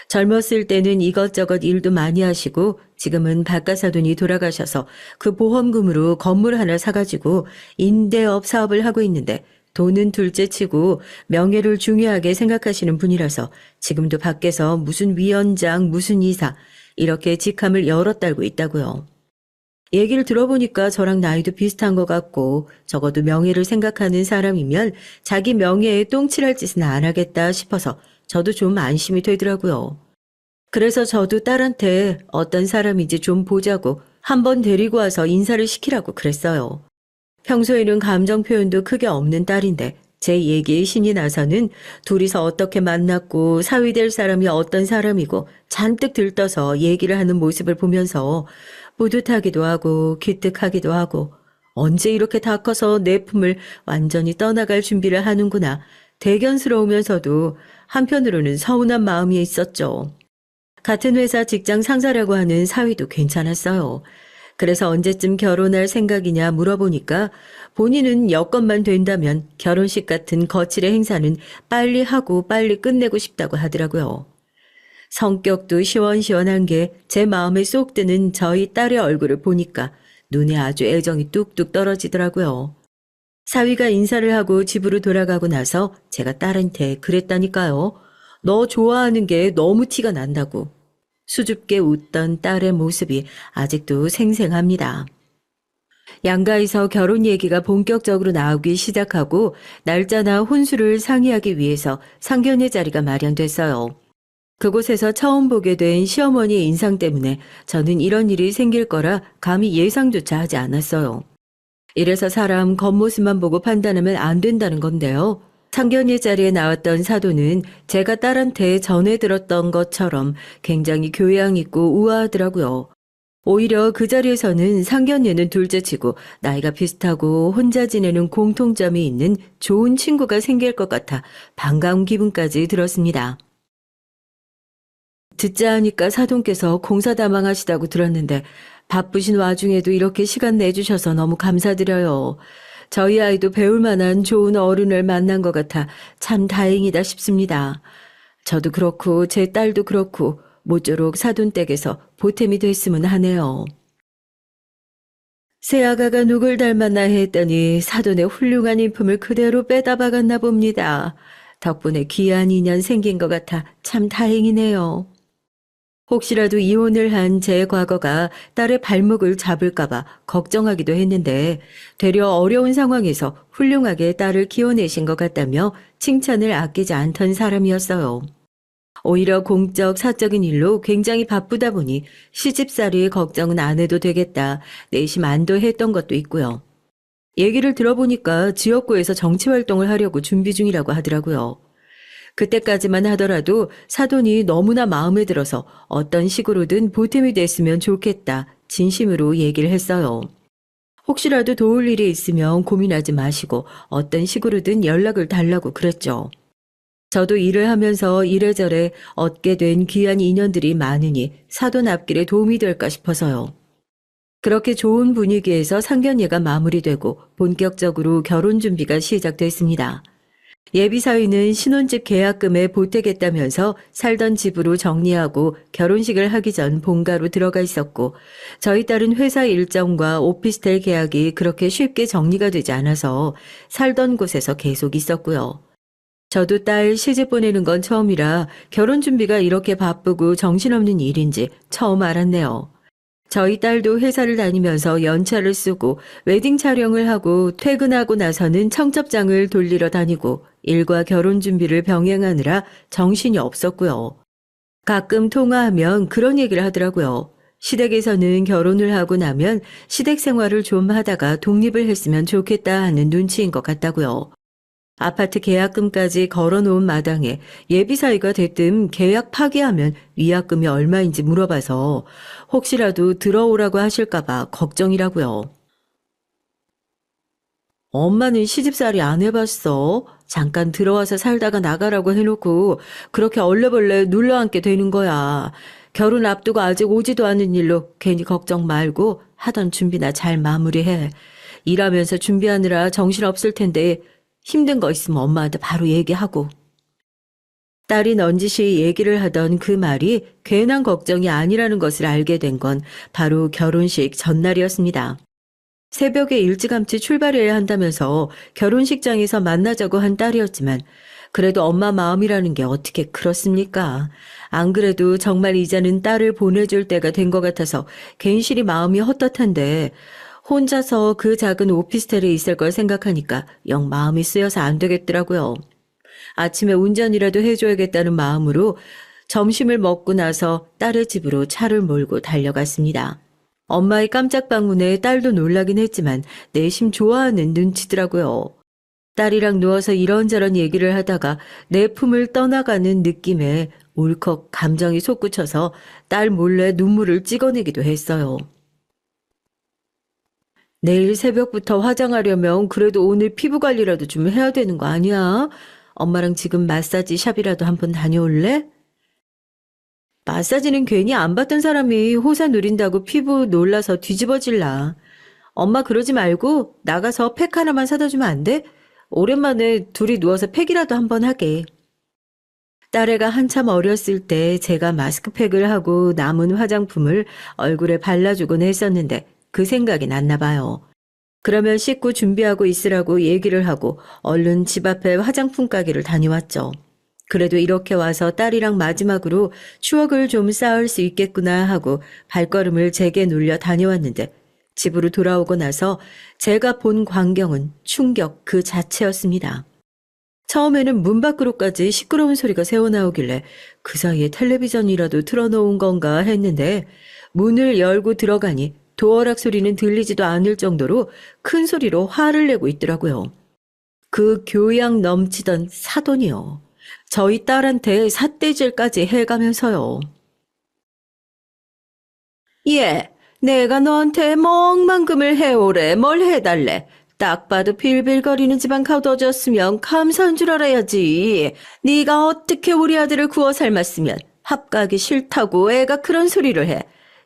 젊었을 때는 이것저것 일도 많이 하시고 지금은 바깥사돈이 돌아가셔서 그 보험금으로 건물 하나 사가지고 임대업 사업을 하고 있는데 돈은 둘째치고 명예를 중요하게 생각하시는 분이라서 지금도 밖에서 무슨 위원장, 무슨 이사 이렇게 직함을 여러 달고 있다고요. 얘기를 들어보니까 저랑 나이도 비슷한 것 같고 적어도 명예를 생각하는 사람이면 자기 명예에 똥칠할 짓은 안 하겠다 싶어서 저도 좀 안심이 되더라고요. 그래서 저도 딸한테 어떤 사람인지 좀 보자고 한번 데리고 와서 인사를 시키라고 그랬어요. 평소에는 감정 표현도 크게 없는 딸인데 제 얘기에 신이 나서는 둘이서 어떻게 만났고 사위될 사람이 어떤 사람이고 잔뜩 들떠서 얘기를 하는 모습을 보면서 뿌듯하기도 하고 기특하기도 하고 언제 이렇게 다 커서 내 품을 완전히 떠나갈 준비를 하는구나 대견스러우면서도 한편으로는 서운한 마음이 있었죠. 같은 회사 직장 상사라고 하는 사위도 괜찮았어요. 그래서 언제쯤 결혼할 생각이냐 물어보니까 본인은 여건만 된다면 결혼식 같은 거칠의 행사는 빨리 하고 빨리 끝내고 싶다고 하더라고요. 성격도 시원시원한 게 제 마음에 쏙 드는 저희 딸의 얼굴을 보니까 눈에 아주 애정이 뚝뚝 떨어지더라고요. 사위가 인사를 하고 집으로 돌아가고 나서 제가 딸한테 그랬다니까요. 너 좋아하는 게 너무 티가 난다고. 수줍게 웃던 딸의 모습이 아직도 생생합니다. 양가에서 결혼 얘기가 본격적으로 나오기 시작하고 날짜나 혼수를 상의하기 위해서 상견례 자리가 마련됐어요. 그곳에서 처음 보게 된 시어머니의 인상 때문에 저는 이런 일이 생길 거라 감히 예상조차 하지 않았어요. 이래서 사람 겉모습만 보고 판단하면 안 된다는 건데요. 상견례 자리에 나왔던 사돈은 제가 딸한테 전해 들었던 것처럼 굉장히 교양 있고 우아하더라고요. 오히려 그 자리에서는 상견례는 둘째치고 나이가 비슷하고 혼자 지내는 공통점이 있는 좋은 친구가 생길 것 같아 반가운 기분까지 들었습니다. 듣자 하니까 사돈께서 공사다망하시다고 들었는데 바쁘신 와중에도 이렇게 시간 내주셔서 너무 감사드려요. 저희 아이도 배울 만한 좋은 어른을 만난 것 같아 참 다행이다 싶습니다. 저도 그렇고 제 딸도 그렇고 모쪼록 사돈댁에서 보탬이 됐으면 하네요. 새아가가 누굴 닮았나 했더니 사돈의 훌륭한 인품을 그대로 빼다 박았나 봅니다. 덕분에 귀한 인연 생긴 것 같아 참 다행이네요. 혹시라도 이혼을 한 제 과거가 딸의 발목을 잡을까봐 걱정하기도 했는데 되려 어려운 상황에서 훌륭하게 딸을 키워내신 것 같다며 칭찬을 아끼지 않던 사람이었어요. 오히려 공적, 사적인 일로 굉장히 바쁘다 보니 시집살이 걱정은 안 해도 되겠다 내심 안도했던 것도 있고요. 얘기를 들어보니까 지역구에서 정치활동을 하려고 준비 중이라고 하더라고요. 그때까지만 하더라도 사돈이 너무나 마음에 들어서 어떤 식으로든 보탬이 됐으면 좋겠다 진심으로 얘기를 했어요. 혹시라도 도울 일이 있으면 고민하지 마시고 어떤 식으로든 연락을 달라고 그랬죠. 저도 일을 하면서 이래저래 얻게 된 귀한 인연들이 많으니 사돈 앞길에 도움이 될까 싶어서요. 그렇게 좋은 분위기에서 상견례가 마무리되고 본격적으로 결혼 준비가 시작됐습니다. 예비사위는 신혼집 계약금에 보태겠다면서 살던 집으로 정리하고 결혼식을 하기 전 본가로 들어가 있었고 저희 딸은 회사 일정과 오피스텔 계약이 그렇게 쉽게 정리가 되지 않아서 살던 곳에서 계속 있었고요. 저도 딸 시집 보내는 건 처음이라 결혼 준비가 이렇게 바쁘고 정신없는 일인지 처음 알았네요. 저희 딸도 회사를 다니면서 연차를 쓰고 웨딩 촬영을 하고 퇴근하고 나서는 청첩장을 돌리러 다니고 일과 결혼 준비를 병행하느라 정신이 없었고요. 가끔 통화하면 그런 얘기를 하더라고요. 시댁에서는 결혼을 하고 나면 시댁 생활을 좀 하다가 독립을 했으면 좋겠다 하는 눈치인 것 같다고요. 아파트 계약금까지 걸어놓은 마당에 예비 사위가 대뜸 계약 파기하면 위약금이 얼마인지 물어봐서 혹시라도 들어오라고 하실까봐 걱정이라고요. 엄마는 시집살이 안 해봤어. 잠깐 들어와서 살다가 나가라고 해놓고 그렇게 얼레벌레 눌러앉게 되는 거야. 결혼 앞두고 아직 오지도 않은 일로 괜히 걱정 말고 하던 준비나 잘 마무리해. 일하면서 준비하느라 정신없을 텐데 힘든 거 있으면 엄마한테 바로 얘기하고. 딸이 넌지시 얘기를 하던 그 말이 괜한 걱정이 아니라는 것을 알게 된 건 바로 결혼식 전날이었습니다. 새벽에 일찌감치 출발해야 한다면서 결혼식장에서 만나자고 한 딸이었지만 그래도 엄마 마음이라는 게 어떻게 그렇습니까? 안 그래도 정말 이제는 딸을 보내줄 때가 된 것 같아서 괜시리 마음이 헛헛한데 혼자서 그 작은 오피스텔에 있을 걸 생각하니까 영 마음이 쓰여서 안 되겠더라고요. 아침에 운전이라도 해줘야겠다는 마음으로 점심을 먹고 나서 딸의 집으로 차를 몰고 달려갔습니다. 엄마의 깜짝 방문에 딸도 놀라긴 했지만 내심 좋아하는 눈치더라고요. 딸이랑 누워서 이런저런 얘기를 하다가 내 품을 떠나가는 느낌에 울컥 감정이 솟구쳐서 딸 몰래 눈물을 찍어내기도 했어요. 내일 새벽부터 화장하려면 그래도 오늘 피부 관리라도 좀 해야 되는 거 아니야? 엄마랑 지금 마사지 샵이라도 한번 다녀올래? 마사지는 괜히 안 받던 사람이 호사 누린다고 피부 놀라서 뒤집어질라. 엄마 그러지 말고 나가서 팩 하나만 사다 주면 안 돼? 오랜만에 둘이 누워서 팩이라도 한번 하게. 딸애가 한참 어렸을 때 제가 마스크팩을 하고 남은 화장품을 얼굴에 발라주곤 했었는데 그 생각이 났나 봐요. 그러면 씻고 준비하고 있으라고 얘기를 하고 얼른 집 앞에 화장품 가게를 다녀왔죠. 그래도 이렇게 와서 딸이랑 마지막으로 추억을 좀 쌓을 수 있겠구나 하고 발걸음을 제게 눌려 다녀왔는데 집으로 돌아오고 나서 제가 본 광경은 충격 그 자체였습니다. 처음에는 문 밖으로까지 시끄러운 소리가 새어나오길래 그 사이에 텔레비전이라도 틀어놓은 건가 했는데 문을 열고 들어가니 도어락 소리는 들리지도 않을 정도로 큰 소리로 화를 내고 있더라고요. 그 교양 넘치던 사돈이요. 저희 딸한테 삿대질까지 해가면서요. 예, 내가 너한테 멍만금을 해오래. 뭘 해달래. 딱 봐도 빌빌거리는 집안 가둬졌으면 감사한 줄 알아야지. 네가 어떻게 우리 아들을 구워 삶았으면 합가기 싫다고 애가 그런 소리를 해.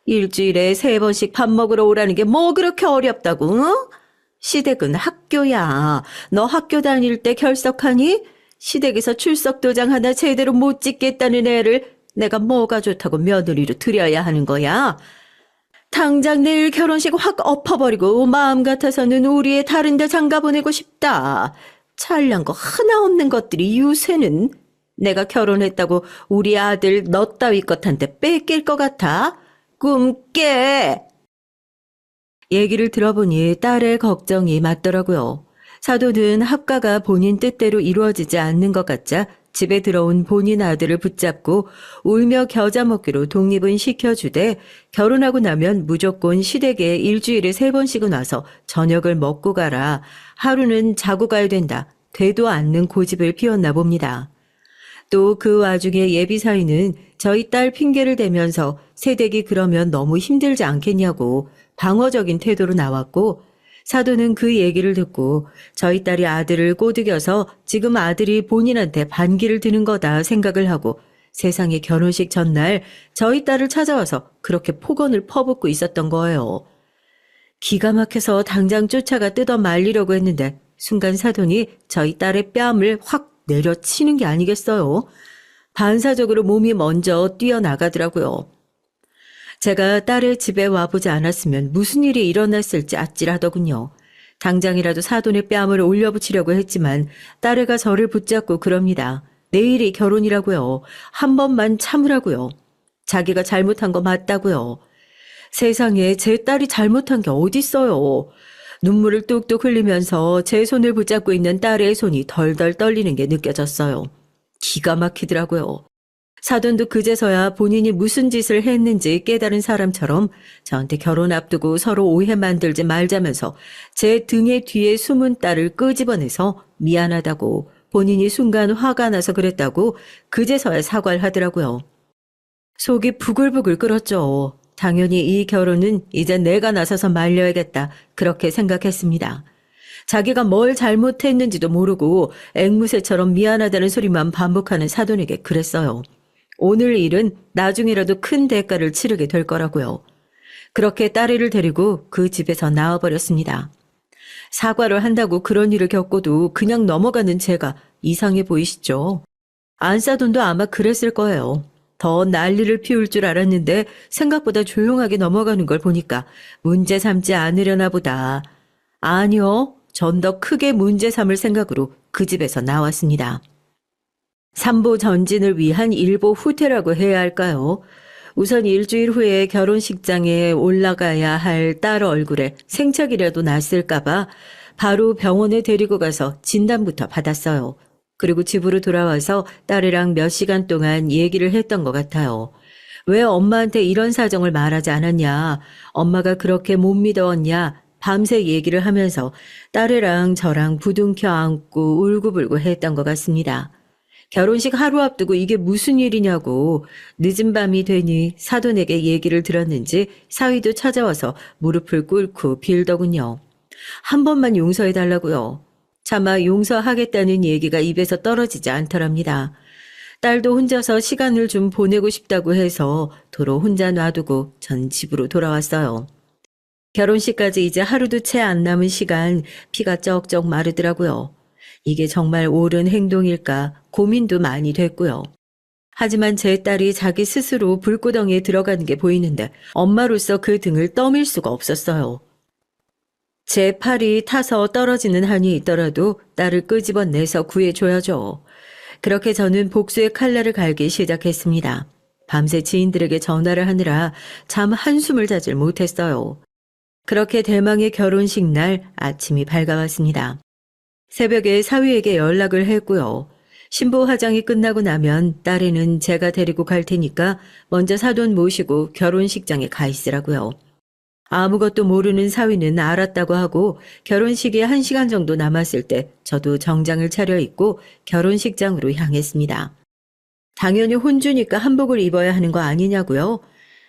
일주일에 3번씩 밥 먹으러 오라는 게 뭐 그렇게 어렵다고, 응? 시댁은 학교야. 너 학교 다닐 때 결석하니? 시댁에서 출석 도장 하나 제대로 못 찍겠다는 애를 내가 뭐가 좋다고 며느리로 들여야 하는 거야? 당장 내일 결혼식 확 엎어버리고 마음 같아서는 우리 애 다른 데 장가 보내고 싶다. 잘난 거 하나 없는 것들이 요새는. 내가 결혼했다고 우리 아들 너 따위 것한테 뺏길 것 같아? 꿈 깨! 얘기를 들어보니 딸의 걱정이 맞더라고요. 사돈은 합가가 본인 뜻대로 이루어지지 않는 것 같자 집에 들어온 본인 아들을 붙잡고 울며 겨자 먹기로 독립은 시켜주되 결혼하고 나면 무조건 시댁에 일주일에 3번씩은 와서 저녁을 먹고 가라. 하루는 자고 가야 된다. 되도 않는 고집을 피웠나 봅니다. 또 그 와중에 예비사위는 저희 딸 핑계를 대면서 새댁이 그러면 너무 힘들지 않겠냐고 방어적인 태도로 나왔고 사돈은 그 얘기를 듣고 저희 딸이 아들을 꼬드겨서 지금 아들이 본인한테 반기를 드는 거다 생각을 하고 세상에 결혼식 전날 저희 딸을 찾아와서 그렇게 폭언을 퍼붓고 있었던 거예요. 기가 막혀서 당장 쫓아가 뜯어 말리려고 했는데 순간 사돈이 저희 딸의 뺨을 확 내려치는 게 아니겠어요. 반사적으로 몸이 먼저 뛰어나가더라고요. 제가 딸의 집에 와보지 않았으면 무슨 일이 일어났을지 아찔하더군요. 당장이라도 사돈의 뺨을 올려붙이려고 했지만 딸애가 저를 붙잡고 그럽니다. 내일이 결혼이라고요. 한 번만 참으라고요. 자기가 잘못한 거 맞다고요. 세상에 제 딸이 잘못한 게 어딨어요. 눈물을 뚝뚝 흘리면서 제 손을 붙잡고 있는 딸의 손이 덜덜 떨리는 게 느껴졌어요. 기가 막히더라고요. 사돈도 그제서야 본인이 무슨 짓을 했는지 깨달은 사람처럼 저한테 결혼 앞두고 서로 오해 만들지 말자면서 제 등에 뒤에 숨은 딸을 끄집어내서 미안하다고, 본인이 순간 화가 나서 그랬다고 그제서야 사과를 하더라고요. 속이 부글부글 끓었죠. 당연히 이 결혼은 이제 내가 나서서 말려야겠다, 그렇게 생각했습니다. 자기가 뭘 잘못했는지도 모르고 앵무새처럼 미안하다는 소리만 반복하는 사돈에게 그랬어요. 오늘 일은 나중이라도 큰 대가를 치르게 될 거라고요. 그렇게 딸애를 데리고 그 집에서 나와버렸습니다. 사과를 한다고 그런 일을 겪고도 그냥 넘어가는 제가 이상해 보이시죠? 안사돈도 아마 그랬을 거예요. 더 난리를 피울 줄 알았는데 생각보다 조용하게 넘어가는 걸 보니까 문제 삼지 않으려나 보다. 아니요, 전 더 크게 문제 삼을 생각으로 그 집에서 나왔습니다. 삼보 전진을 위한 일보 후퇴라고 해야 할까요? 우선 일주일 후에 결혼식장에 올라가야 할 딸 얼굴에 생착이라도 났을까봐 바로 병원에 데리고 가서 진단부터 받았어요. 그리고 집으로 돌아와서 딸이랑 몇 시간 동안 얘기를 했던 것 같아요. 왜 엄마한테 이런 사정을 말하지 않았냐, 엄마가 그렇게 못 믿었냐, 밤새 얘기를 하면서 딸이랑 저랑 부둥켜 안고 울고불고 했던 것 같습니다. 결혼식 하루 앞두고 이게 무슨 일이냐고 늦은 밤이 되니 사돈에게 얘기를 들었는지 사위도 찾아와서 무릎을 꿇고 빌더군요. 한 번만 용서해달라고요. 차마 용서하겠다는 얘기가 입에서 떨어지지 않더랍니다. 딸도 혼자서 시간을 좀 보내고 싶다고 해서 도로 혼자 놔두고 전 집으로 돌아왔어요. 결혼식까지 이제 하루도 채 안 남은 시간 피가 쩍쩍 마르더라고요. 이게 정말 옳은 행동일까 고민도 많이 됐고요. 하지만 제 딸이 자기 스스로 불구덩이에 들어가는 게 보이는데 엄마로서 그 등을 떠밀 수가 없었어요. 제 팔이 타서 떨어지는 한이 있더라도 딸을 끄집어내서 구해줘야죠. 그렇게 저는 복수의 칼날을 갈기 시작했습니다. 밤새 지인들에게 전화를 하느라 잠 한숨을 자질 못했어요. 그렇게 대망의 결혼식 날 아침이 밝아왔습니다. 새벽에 사위에게 연락을 했고요. 신부 화장이 끝나고 나면 딸애는 제가 데리고 갈 테니까 먼저 사돈 모시고 결혼식장에 가 있으라고요. 아무것도 모르는 사위는 알았다고 하고 결혼식이 1시간 정도 남았을 때 저도 정장을 차려입고 결혼식장으로 향했습니다. 당연히 혼주니까 한복을 입어야 하는 거 아니냐고요?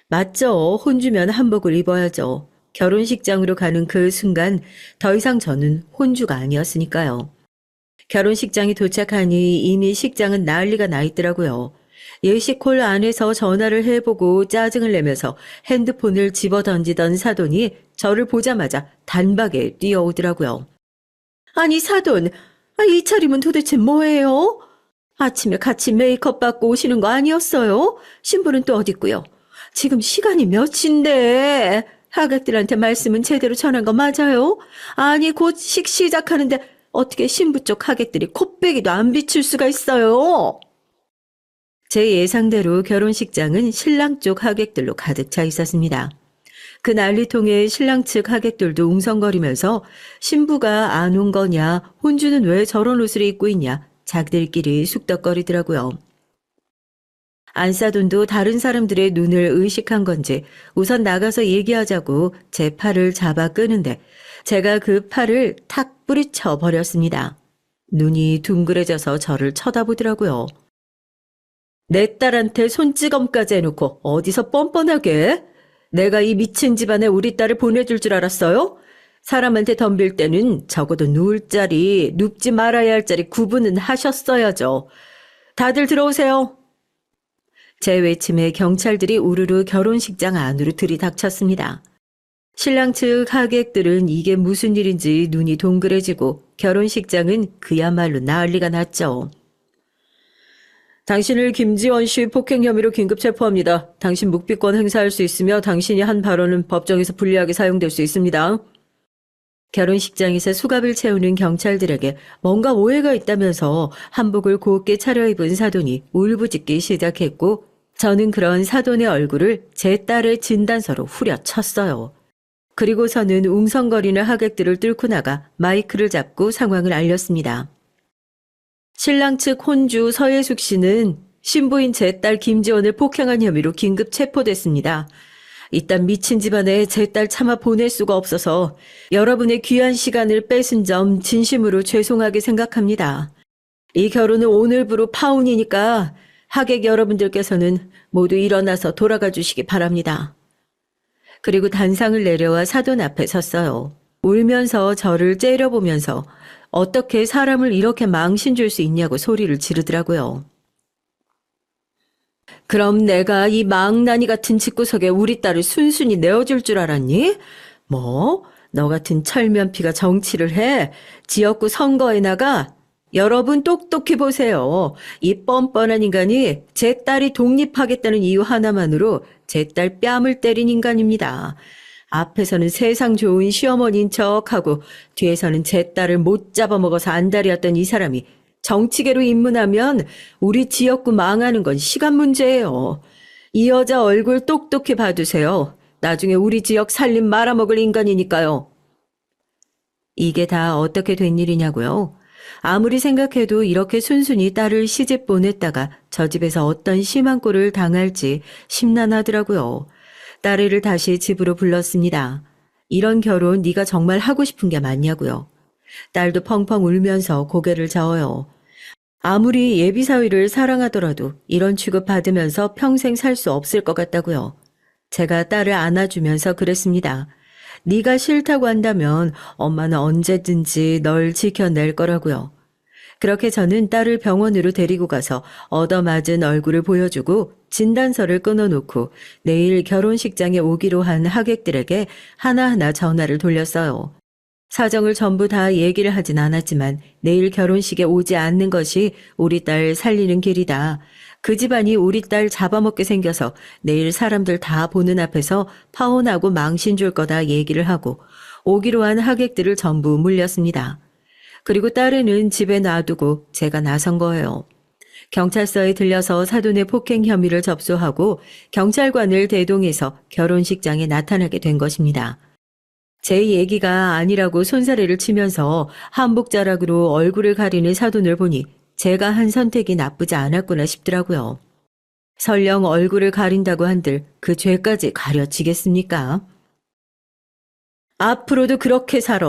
맞죠. 혼주면 한복을 입어야죠. 결혼식장으로 가는 그 순간 더 이상 저는 혼주가 아니었으니까요. 결혼식장에 도착하니 이미 식장은 난리가 나 있더라고요. 예식홀 안에서 전화를 해보고 짜증을 내면서 핸드폰을 집어던지던 사돈이 저를 보자마자 단박에 뛰어오더라고요. 아니 사돈, 이 차림은 도대체 뭐예요? 아침에 같이 메이크업 받고 오시는 거 아니었어요? 신부는 또 어딨고요? 지금 시간이 몇인데 하객들한테 말씀은 제대로 전한 거 맞아요? 아니 곧 식 시작하는데 어떻게 신부 쪽 하객들이 코빼기도 안 비출 수가 있어요? 제 예상대로 결혼식장은 신랑 쪽 하객들로 가득 차 있었습니다. 그 난리통에 신랑 측 하객들도 웅성거리면서 신부가 안 온 거냐, 혼주는 왜 저런 옷을 입고 있냐, 자기들끼리 쑥덕거리더라고요. 안사돈도 다른 사람들의 눈을 의식한 건지 우선 나가서 얘기하자고 제 팔을 잡아 끄는데 제가 그 팔을 탁 뿌리쳐 버렸습니다. 눈이 둥그레져서 저를 쳐다보더라고요. 내 딸한테 손찌검까지 해놓고 어디서 뻔뻔하게? 내가 이 미친 집안에 우리 딸을 보내줄 줄 알았어요? 사람한테 덤빌 때는 적어도 누울 자리, 눕지 말아야 할 자리 구분은 하셨어야죠. 다들 들어오세요. 제 외침에 경찰들이 우르르 결혼식장 안으로 들이닥쳤습니다. 신랑 측 하객들은 이게 무슨 일인지 눈이 동그래지고 결혼식장은 그야말로 난리가 났죠. 당신을 김지원 씨 폭행 혐의로 긴급 체포합니다. 당신 묵비권 행사할 수 있으며 당신이 한 발언은 법정에서 불리하게 사용될 수 있습니다. 결혼식장에서 수갑을 채우는 경찰들에게 뭔가 오해가 있다면서 한복을 곱게 차려입은 사돈이 울부짖기 시작했고 저는 그런 사돈의 얼굴을 제 딸의 진단서로 후려쳤어요. 그리고서는 웅성거리는 하객들을 뚫고 나가 마이크를 잡고 상황을 알렸습니다. 신랑 측 혼주 서예숙 씨는 신부인 제 딸 김지원을 폭행한 혐의로 긴급 체포됐습니다. 이딴 미친 집안에 제 딸 차마 보낼 수가 없어서 여러분의 귀한 시간을 뺏은 점 진심으로 죄송하게 생각합니다. 이 결혼은 오늘부로 파혼이니까 하객 여러분들께서는 모두 일어나서 돌아가 주시기 바랍니다. 그리고 단상을 내려와 사돈 앞에 섰어요. 울면서 저를 째려보면서 어떻게 사람을 이렇게 망신 줄 수 있냐고 소리를 지르더라고요. 그럼 내가 이 망나니 같은 집구석에 우리 딸을 순순히 내어줄 줄 알았니? 뭐? 너 같은 철면피가 정치를 해? 지역구 선거에 나가? 여러분 똑똑히 보세요. 이 뻔뻔한 인간이 제 딸이 독립하겠다는 이유 하나만으로 제 딸 뺨을 때린 인간입니다. 앞에서는 세상 좋은 시어머니인 척하고 뒤에서는 제 딸을 못 잡아먹어서 안달이었던 이 사람이 정치계로 입문하면 우리 지역구 망하는 건 시간 문제예요. 이 여자 얼굴 똑똑히 봐두세요. 나중에 우리 지역 살림 말아먹을 인간이니까요. 이게 다 어떻게 된 일이냐고요? 아무리 생각해도 이렇게 순순히 딸을 시집 보냈다가 저 집에서 어떤 심한 꼴을 당할지 심란하더라고요. 딸애를 다시 집으로 불렀습니다. 이런 결혼 네가 정말 하고 싶은 게 맞냐고요. 딸도 펑펑 울면서 고개를 저어요. 아무리 예비사위를 사랑하더라도 이런 취급 받으면서 평생 살 수 없을 것 같다고요. 제가 딸을 안아주면서 그랬습니다. 네가 싫다고 한다면 엄마는 언제든지 널 지켜낼 거라고요. 그렇게 저는 딸을 병원으로 데리고 가서 얻어맞은 얼굴을 보여주고 진단서를 끊어놓고 내일 결혼식장에 오기로 한 하객들에게 하나하나 전화를 돌렸어요. 사정을 전부 다 얘기를 하진 않았지만 내일 결혼식에 오지 않는 것이 우리 딸 살리는 길이다. 그 집안이 우리 딸 잡아먹게 생겨서 내일 사람들 다 보는 앞에서 파혼하고 망신 줄 거다 얘기를 하고 오기로 한 하객들을 전부 물렸습니다. 그리고 딸애는 집에 놔두고 제가 나선 거예요. 경찰서에 들려서 사돈의 폭행 혐의를 접수하고 경찰관을 대동해서 결혼식장에 나타나게 된 것입니다. 제 얘기가 아니라고 손사래를 치면서 한복자락으로 얼굴을 가리는 사돈을 보니 제가 한 선택이 나쁘지 않았구나 싶더라고요. 설령 얼굴을 가린다고 한들 그 죄까지 가려지겠습니까? 앞으로도 그렇게 살아.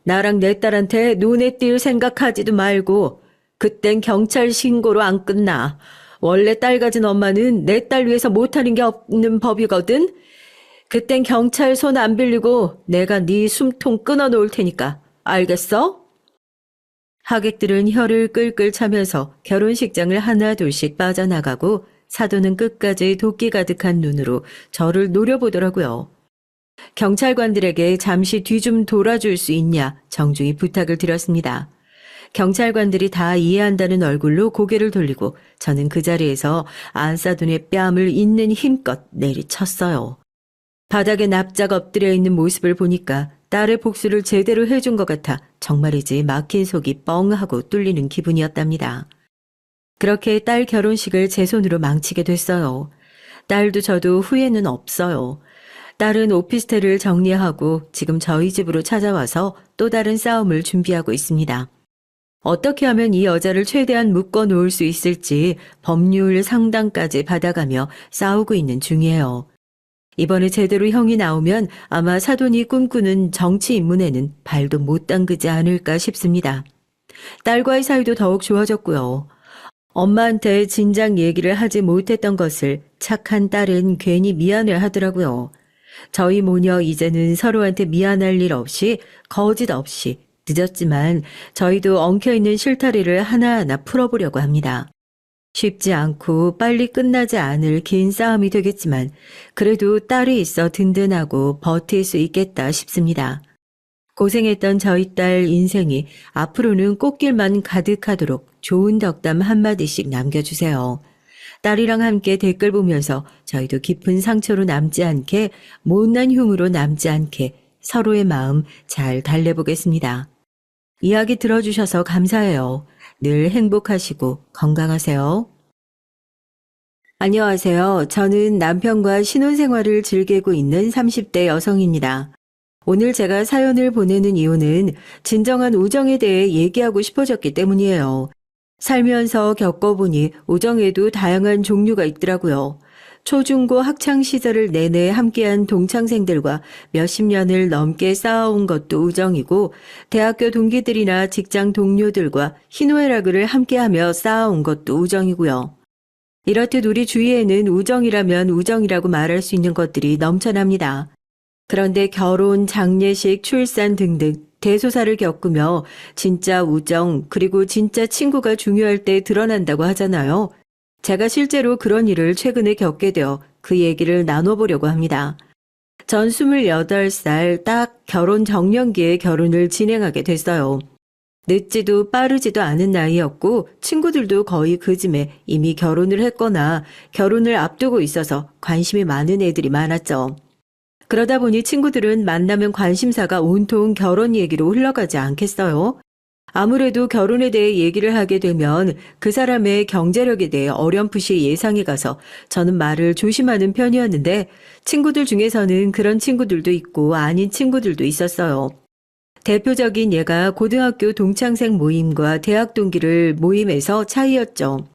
나랑 내 딸한테 눈에 띌 생각하지도 말고 그땐 경찰 신고로 안 끝나. 원래 딸 가진 엄마는 내 딸 위해서 못하는 게 없는 법이거든. 그땐 경찰 손 안 빌리고 내가 네 숨통 끊어놓을 테니까. 알겠어? 하객들은 혀를 끌끌 차면서 결혼식장을 하나둘씩 빠져나가고 사돈은 끝까지 도끼 가득한 눈으로 저를 노려보더라고요. 경찰관들에게 잠시 뒤 좀 돌아줄 수 있냐 정중히 부탁을 드렸습니다. 경찰관들이 다 이해한다는 얼굴로 고개를 돌리고 저는 그 자리에서 안사돈의 뺨을 있는 힘껏 내리쳤어요. 바닥에 납작 엎드려 있는 모습을 보니까 딸의 복수를 제대로 해준 것 같아 정말이지 막힌 속이 뻥 하고 뚫리는 기분이었답니다. 그렇게 딸 결혼식을 제 손으로 망치게 됐어요. 딸도 저도 후회는 없어요. 딸은 오피스텔을 정리하고 지금 저희 집으로 찾아와서 또 다른 싸움을 준비하고 있습니다. 어떻게 하면 이 여자를 최대한 묶어 놓을 수 있을지 법률 상담까지 받아가며 싸우고 있는 중이에요. 이번에 제대로 형이 나오면 아마 사돈이 꿈꾸는 정치 입문에는 발도 못 담그지 않을까 싶습니다. 딸과의 사이도 더욱 좋아졌고요. 엄마한테 진작 얘기를 하지 못했던 것을 착한 딸은 괜히 미안해 하더라고요. 저희 모녀 이제는 서로한테 미안할 일 없이 거짓 없이 늦었지만 저희도 엉켜있는 실타래를 하나하나 풀어보려고 합니다. 쉽지 않고 빨리 끝나지 않을 긴 싸움이 되겠지만 그래도 딸이 있어 든든하고 버틸 수 있겠다 싶습니다. 고생했던 저희 딸 인생이 앞으로는 꽃길만 가득하도록 좋은 덕담 한마디씩 남겨주세요. 딸이랑 함께 댓글 보면서 저희도 깊은 상처로 남지 않게 못난 흉으로 남지 않게 서로의 마음 잘 달래보겠습니다. 이야기 들어주셔서 감사해요. 늘 행복하시고 건강하세요. 안녕하세요. 저는 남편과 신혼생활을 즐기고 있는 30대 여성입니다. 오늘 제가 사연을 보내는 이유는 진정한 우정에 대해 얘기하고 싶어졌기 때문이에요. 살면서 겪어보니 우정에도 다양한 종류가 있더라고요. 초중고 학창 시절을 내내 함께한 동창생들과 몇십 년을 넘게 쌓아온 것도 우정이고, 대학교 동기들이나 직장 동료들과 희노애락을 함께하며 쌓아온 것도 우정이고요. 이렇듯 우리 주위에는 우정이라면 우정이라고 말할 수 있는 것들이 넘쳐납니다. 그런데 결혼, 장례식, 출산 등등 대소사를 겪으며 진짜 우정, 그리고 진짜 친구가 중요할 때 드러난다고 하잖아요. 제가 실제로 그런 일을 최근에 겪게 되어 그 얘기를 나눠보려고 합니다. 전 28살 딱 결혼 정년기에 결혼을 진행하게 됐어요. 늦지도 빠르지도 않은 나이였고 친구들도 거의 그 즈음에 이미 결혼을 했거나 결혼을 앞두고 있어서 관심이 많은 애들이 많았죠. 그러다 보니 친구들은 만나면 관심사가 온통 결혼 얘기로 흘러가지 않겠어요? 아무래도 결혼에 대해 얘기를 하게 되면 그 사람의 경제력에 대해 어렴풋이 예상이 가서 저는 말을 조심하는 편이었는데 친구들 중에서는 그런 친구들도 있고 아닌 친구들도 있었어요. 대표적인 예가 고등학교 동창생 모임과 대학 동기를 모임에서 차이였죠.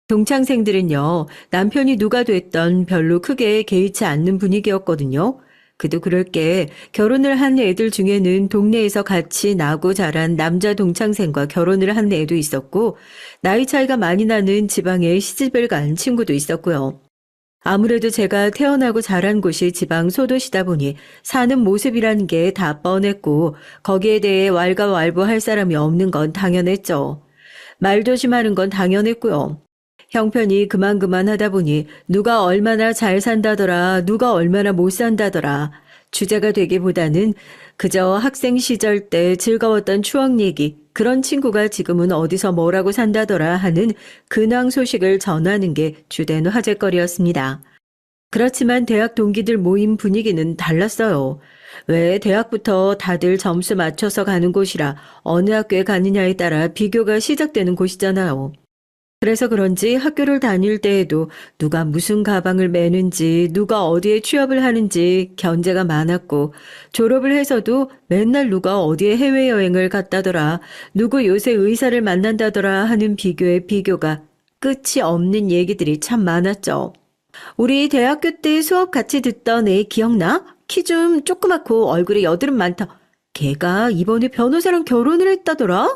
동창생들은요, 남편이 누가 됐던 별로 크게 개의치 않는 분위기였거든요. 그도 그럴 게 결혼을 한 애들 중에는 동네에서 같이 나고 자란 남자 동창생과 결혼을 한 애도 있었고, 나이 차이가 많이 나는 지방에 시집을 간 친구도 있었고요. 아무래도 제가 태어나고 자란 곳이 지방 소도시다 보니 사는 모습이라는 게 다 뻔했고, 거기에 대해 왈가왈부할 사람이 없는 건 당연했죠. 말 조심하는 건 당연했고요. 형편이 그만하다 보니 누가 얼마나 잘 산다더라, 누가 얼마나 못 산다더라. 주제가 되기보다는 그저 학생 시절 때 즐거웠던 추억 얘기, 그런 친구가 지금은 어디서 뭐라고 산다더라 하는 근황 소식을 전하는 게 주된 화제거리였습니다. 그렇지만 대학 동기들 모임 분위기는 달랐어요. 왜 대학부터 다들 점수 맞춰서 가는 곳이라 어느 학교에 가느냐에 따라 비교가 시작되는 곳이잖아요. 그래서 그런지 학교를 다닐 때에도 누가 무슨 가방을 매는지, 누가 어디에 취업을 하는지 견제가 많았고, 졸업을 해서도 맨날 누가 어디에 해외여행을 갔다더라, 누구 요새 의사를 만난다더라 하는 비교의 비교가 끝이 없는 얘기들이 참 많았죠. 우리 대학교 때 수업 같이 듣던 애 기억나? 키 좀 조그맣고 얼굴에 여드름 많다. 걔가 이번에 변호사랑 결혼을 했다더라?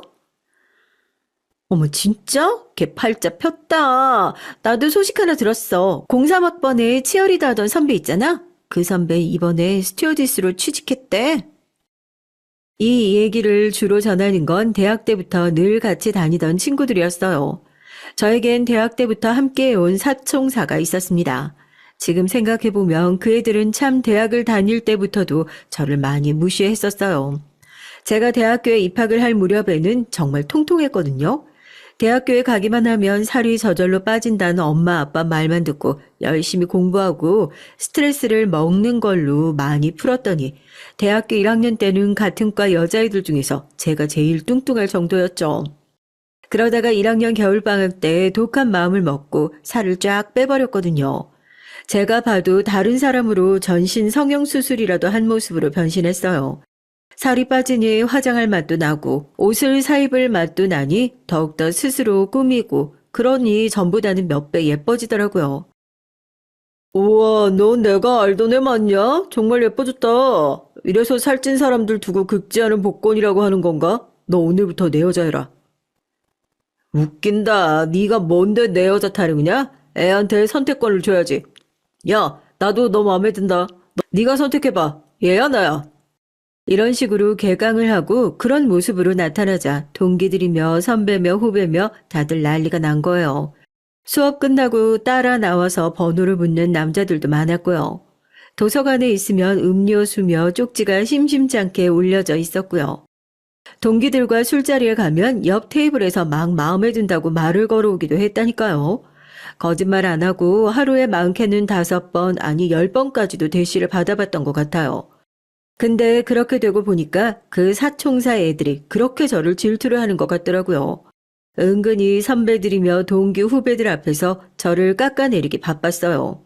어머, 진짜? 걔 팔자 폈다. 나도 소식 하나 들었어. 03학번에 치어리더 하던 선배 있잖아? 그 선배 이번에 스튜어디스로 취직했대. 이 얘기를 주로 전하는 건 대학 때부터 늘 같이 다니던 친구들이었어요. 저에겐 대학 때부터 함께해온 사총사가 있었습니다. 지금 생각해보면 그 애들은 참 대학을 다닐 때부터도 저를 많이 무시했었어요. 제가 대학교에 입학을 할 무렵에는 정말 통통했거든요. 대학교에 가기만 하면 살이 저절로 빠진다는 엄마 아빠 말만 듣고 열심히 공부하고 스트레스를 먹는 걸로 많이 풀었더니 대학교 1학년 때는 같은 과 여자애들 중에서 제가 제일 뚱뚱할 정도였죠. 그러다가 1학년 겨울방학 때 독한 마음을 먹고 살을 쫙 빼버렸거든요. 제가 봐도 다른 사람으로 전신 성형수술이라도 한 모습으로 변신했어요. 살이 빠지니 화장할 맛도 나고 옷을 사입을 맛도 나니 더욱더 스스로 꾸미고 그러니 전보다는 몇 배 예뻐지더라고요. 우와, 넌 내가 알던 애 맞냐? 정말 예뻐졌다. 이래서 살찐 사람들 두고 극지하는 복권이라고 하는 건가? 너 오늘부터 내 여자애라. 웃긴다. 네가 뭔데 내 여자 타령이냐? 애한테 선택권을 줘야지. 야, 나도 너 마음에 든다. 네가 선택해봐. 얘야 나야. 이런 식으로 개강을 하고 그런 모습으로 나타나자 동기들이며 선배며 후배며 다들 난리가 난 거예요. 수업 끝나고 따라 나와서 번호를 묻는 남자들도 많았고요. 도서관에 있으면 음료수며 쪽지가 심심치 않게 올려져 있었고요. 동기들과 술자리에 가면 옆 테이블에서 막 마음에 든다고 말을 걸어오기도 했다니까요. 거짓말 안 하고 하루에 많게는 5번 아니 10번까지도 대시를 받아봤던 것 같아요. 근데 그렇게 되고 보니까 그 사총사 애들이 그렇게 저를 질투를 하는 것 같더라고요. 은근히 선배들이며 동기 후배들 앞에서 저를 깎아내리기 바빴어요.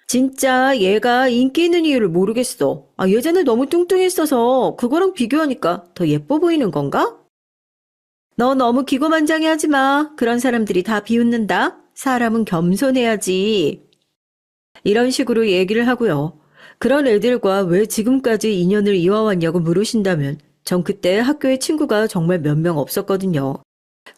진짜 얘가 인기 있는 이유를 모르겠어. 예전에 너무 뚱뚱했어서 그거랑 비교하니까 더 예뻐 보이는 건가? 너 너무 기고만장해하지 마. 그런 사람들이 다 비웃는다. 사람은 겸손해야지. 이런 식으로 얘기를 하고요. 그런 애들과 왜 지금까지 인연을 이어왔냐고 물으신다면 전 그때 학교에 친구가 정말 몇 명 없었거든요.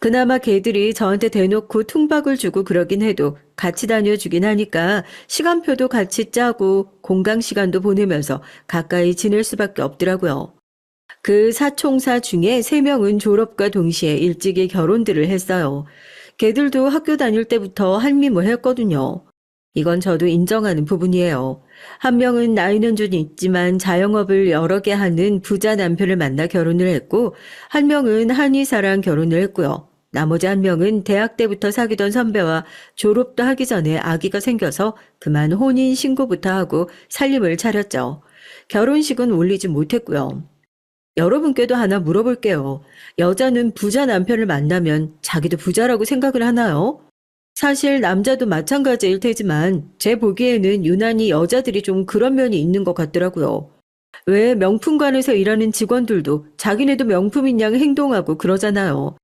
그나마 걔들이 저한테 대놓고 퉁박을 주고 그러긴 해도 같이 다녀주긴 하니까 시간표도 같이 짜고 공강 시간도 보내면서 가까이 지낼 수밖에 없더라고요. 그 사총사 중에 3명은 졸업과 동시에 일찍이 결혼들을 했어요. 걔들도 학교 다닐 때부터 한미모했거든요. 이건 저도 인정하는 부분이에요. 한 명은 나이는 좀 있지만 자영업을 여러 개 하는 부자 남편을 만나 결혼을 했고, 한 명은 한의사랑 결혼을 했고요. 나머지 한 명은 대학 때부터 사귀던 선배와 졸업도 하기 전에 아기가 생겨서 그만 혼인 신고부터 하고 살림을 차렸죠. 결혼식은 올리지 못했고요. 여러분께도 하나 물어볼게요. 여자는 부자 남편을 만나면 자기도 부자라고 생각을 하나요? 사실 남자도 마찬가지일 테지만 제 보기에는 유난히 여자들이 좀 그런 면이 있는 것 같더라고요. 왜 명품관에서 일하는 직원들도 자기네도 명품인 양 행동하고 그러잖아요.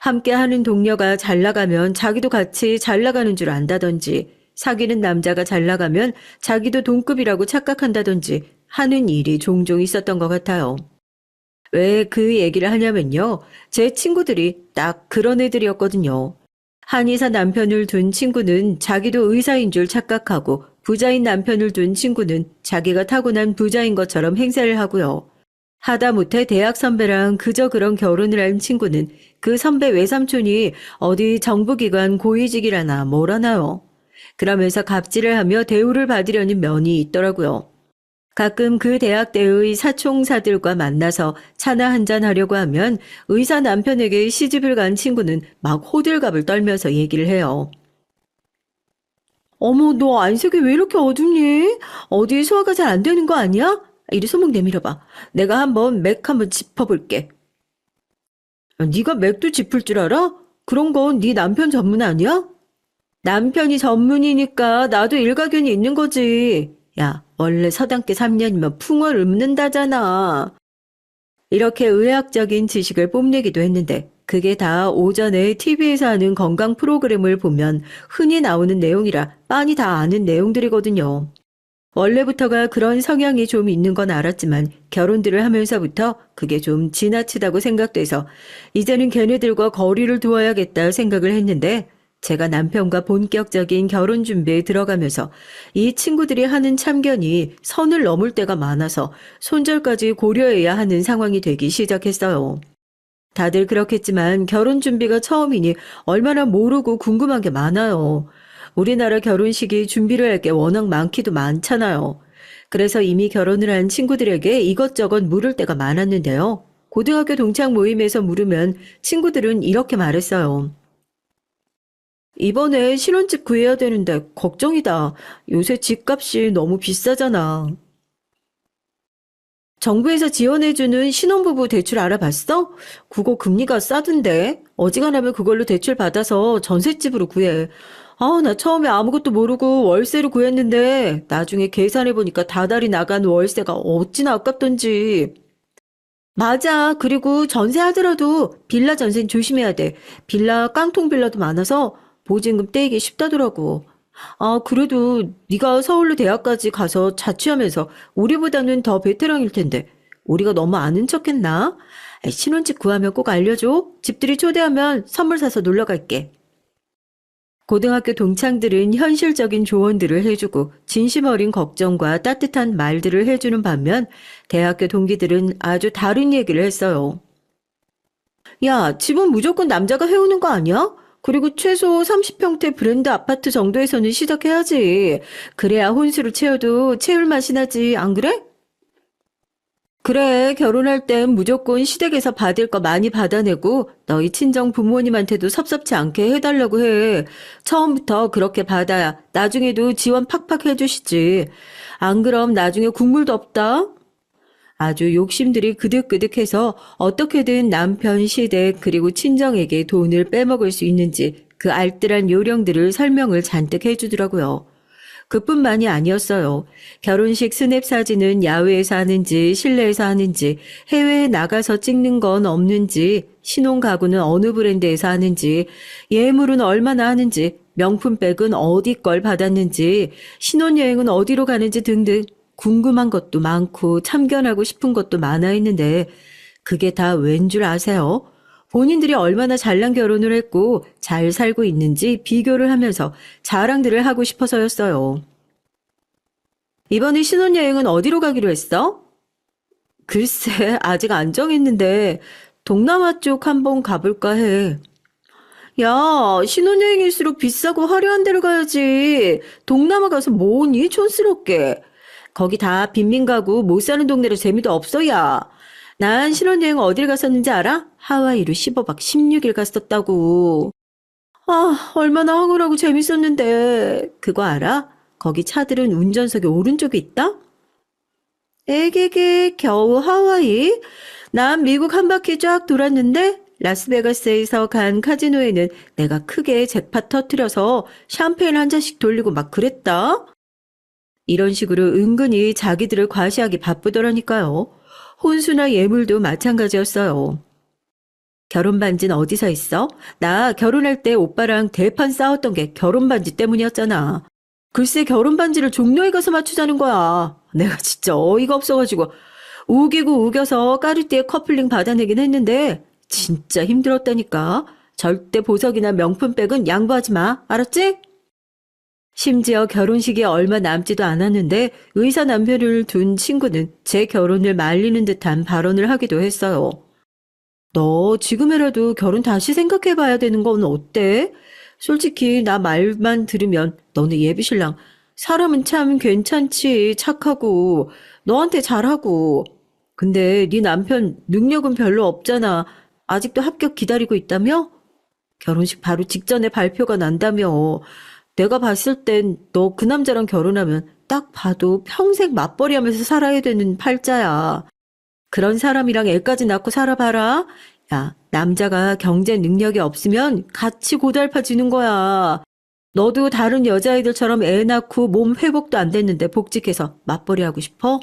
함께 하는 동료가 잘 나가면 자기도 같이 잘 나가는 줄 안다든지, 사귀는 남자가 잘 나가면 자기도 동급이라고 착각한다든지 하는 일이 종종 있었던 것 같아요. 왜 그 얘기를 하냐면요. 제 친구들이 딱 그런 애들이었거든요. 한의사 남편을 둔 친구는 자기도 의사인 줄 착각하고 부자인 남편을 둔 친구는 자기가 타고난 부자인 것처럼 행세를 하고요. 하다못해 대학 선배랑 그저 그런 결혼을 한 친구는 그 선배 외삼촌이 어디 정부기관 고위직이라나 뭐라나요. 그러면서 갑질을 하며 대우를 받으려는 면이 있더라고요. 가끔 그 대학 때의 사총사들과 만나서 차나 한잔 하려고 하면 의사 남편에게 시집을 간 친구는 막 호들갑을 떨면서 얘기를 해요. 어머, 너 안색이 왜 이렇게 어둡니? 어디 소화가 잘 안 되는 거 아니야? 이리 손목 내밀어봐. 내가 한번 맥 한번 짚어볼게. 네가 맥도 짚을 줄 알아? 그런 건 네 남편 전문 아니야? 남편이 전문이니까 나도 일가견이 있는 거지. 야, 원래 서당계 3년이면 풍을 읊는다잖아. 이렇게 의학적인 지식을 뽐내기도 했는데 그게 다 오전에 TV에서 하는 건강 프로그램을 보면 흔히 나오는 내용이라 빤히 다 아는 내용들이거든요. 원래부터가 그런 성향이 좀 있는 건 알았지만 결혼들을 하면서부터 그게 좀 지나치다고 생각돼서 이제는 걔네들과 거리를 두어야겠다 생각을 했는데 제가 남편과 본격적인 결혼 준비에 들어가면서 이 친구들이 하는 참견이 선을 넘을 때가 많아서 손절까지 고려해야 하는 상황이 되기 시작했어요. 다들 그렇겠지만 결혼 준비가 처음이니 얼마나 모르고 궁금한 게 많아요. 우리나라 결혼식이 준비를 할 게 워낙 많기도 많잖아요. 그래서 이미 결혼을 한 친구들에게 이것저것 물을 때가 많았는데요. 고등학교 동창 모임에서 물으면 친구들은 이렇게 말했어요. 이번에 신혼집 구해야 되는데 걱정이다. 요새 집값이 너무 비싸잖아. 정부에서 지원해주는 신혼부부 대출 알아봤어? 그거 금리가 싸던데. 어지간하면 그걸로 대출 받아서 전셋집으로 구해. 아, 나 처음에 아무것도 모르고 월세로 구했는데 나중에 계산해보니까 다달이 나간 월세가 어찌나 아깝던지. 맞아. 그리고 전세하더라도 빌라 전세는 조심해야 돼. 빌라 깡통 빌라도 많아서 보증금 떼이기 쉽다더라고. 아, 그래도 네가 서울로 대학까지 가서 자취하면서 우리보다는 더 베테랑일 텐데 우리가 너무 아는 척했나? 아이, 신혼집 구하면 꼭 알려줘. 집들이 초대하면 선물 사서 놀러 갈게. 고등학교 동창들은 현실적인 조언들을 해주고 진심 어린 걱정과 따뜻한 말들을 해주는 반면 대학교 동기들은 아주 다른 얘기를 했어요. 야, 집은 무조건 남자가 해오는 거 아니야? 그리고 최소 30평대 브랜드 아파트 정도에서는 시작해야지. 그래야 혼수를 채워도 채울 맛이 나지, 안 그래? 그래, 결혼할 땐 무조건 시댁에서 받을 거 많이 받아내고 너희 친정 부모님한테도 섭섭치 않게 해달라고 해. 처음부터 그렇게 받아야 나중에도 지원 팍팍 해주시지. 안 그럼 나중에 국물도 없다. 아주 욕심들이 그득그득해서 어떻게든 남편, 시댁, 그리고 친정에게 돈을 빼먹을 수 있는지 그 알뜰한 요령들을 설명을 잔뜩 해주더라고요. 그뿐만이 아니었어요. 결혼식 스냅 사진은 야외에서 하는지 실내에서 하는지 해외에 나가서 찍는 건 없는지 신혼 가구는 어느 브랜드에서 하는지 예물은 얼마나 하는지 명품백은 어디 걸 받았는지 신혼여행은 어디로 가는지 등등 궁금한 것도 많고 참견하고 싶은 것도 많아 있는데 그게 다 웬 줄 아세요? 본인들이 얼마나 잘난 결혼을 했고 잘 살고 있는지 비교를 하면서 자랑들을 하고 싶어서였어요. 이번에 신혼여행은 어디로 가기로 했어? 글쎄, 아직 안 정했는데 동남아 쪽 한번 가볼까 해. 야, 신혼여행일수록 비싸고 화려한 데를 가야지. 동남아 가서 뭐니? 촌스럽게. 거기 다 빈민 가구 못 사는 동네로 재미도 없어, 야. 난 신혼여행 어딜 갔었는지 알아? 하와이로 15박 16일 갔었다고. 아, 얼마나 황홀하고 재밌었는데. 그거 알아? 거기 차들은 운전석에 오른쪽에 있다? 에게게, 겨우 하와이? 난 미국 한 바퀴 쫙 돌았는데 라스베가스에서 간 카지노에는 내가 크게 잭팟 터트려서 샴페인 한 잔씩 돌리고 막 그랬다. 이런 식으로 은근히 자기들을 과시하기 바쁘더라니까요. 혼수나 예물도 마찬가지였어요. 결혼 반지는 어디서 있어? 나 결혼할 때 오빠랑 대판 싸웠던 게 결혼 반지 때문이었잖아. 글쎄 결혼 반지를 종로에 가서 맞추자는 거야. 내가 진짜 어이가 없어가지고 우기고 우겨서 까르띠에 커플링 받아내긴 했는데 진짜 힘들었다니까. 절대 보석이나 명품백은 양보하지 마. 알았지? 심지어 결혼식이 얼마 남지도 않았는데 의사 남편을 둔 친구는 제 결혼을 말리는 듯한 발언을 하기도 했어요. 너 지금이라도 결혼 다시 생각해봐야 되는 건 어때? 솔직히 나 말만 들으면 너는 예비신랑 사람은 참 괜찮지 착하고 너한테 잘하고 근데 네 남편 능력은 별로 없잖아. 아직도 합격 기다리고 있다며? 결혼식 바로 직전에 발표가 난다며. 내가 봤을 땐 너 그 남자랑 결혼하면 딱 봐도 평생 맞벌이 하면서 살아야 되는 팔자야. 그런 사람이랑 애까지 낳고 살아봐라. 야, 남자가 경제 능력이 없으면 같이 고달파지는 거야. 너도 다른 여자애들처럼 애 낳고 몸 회복도 안 됐는데 복직해서 맞벌이 하고 싶어?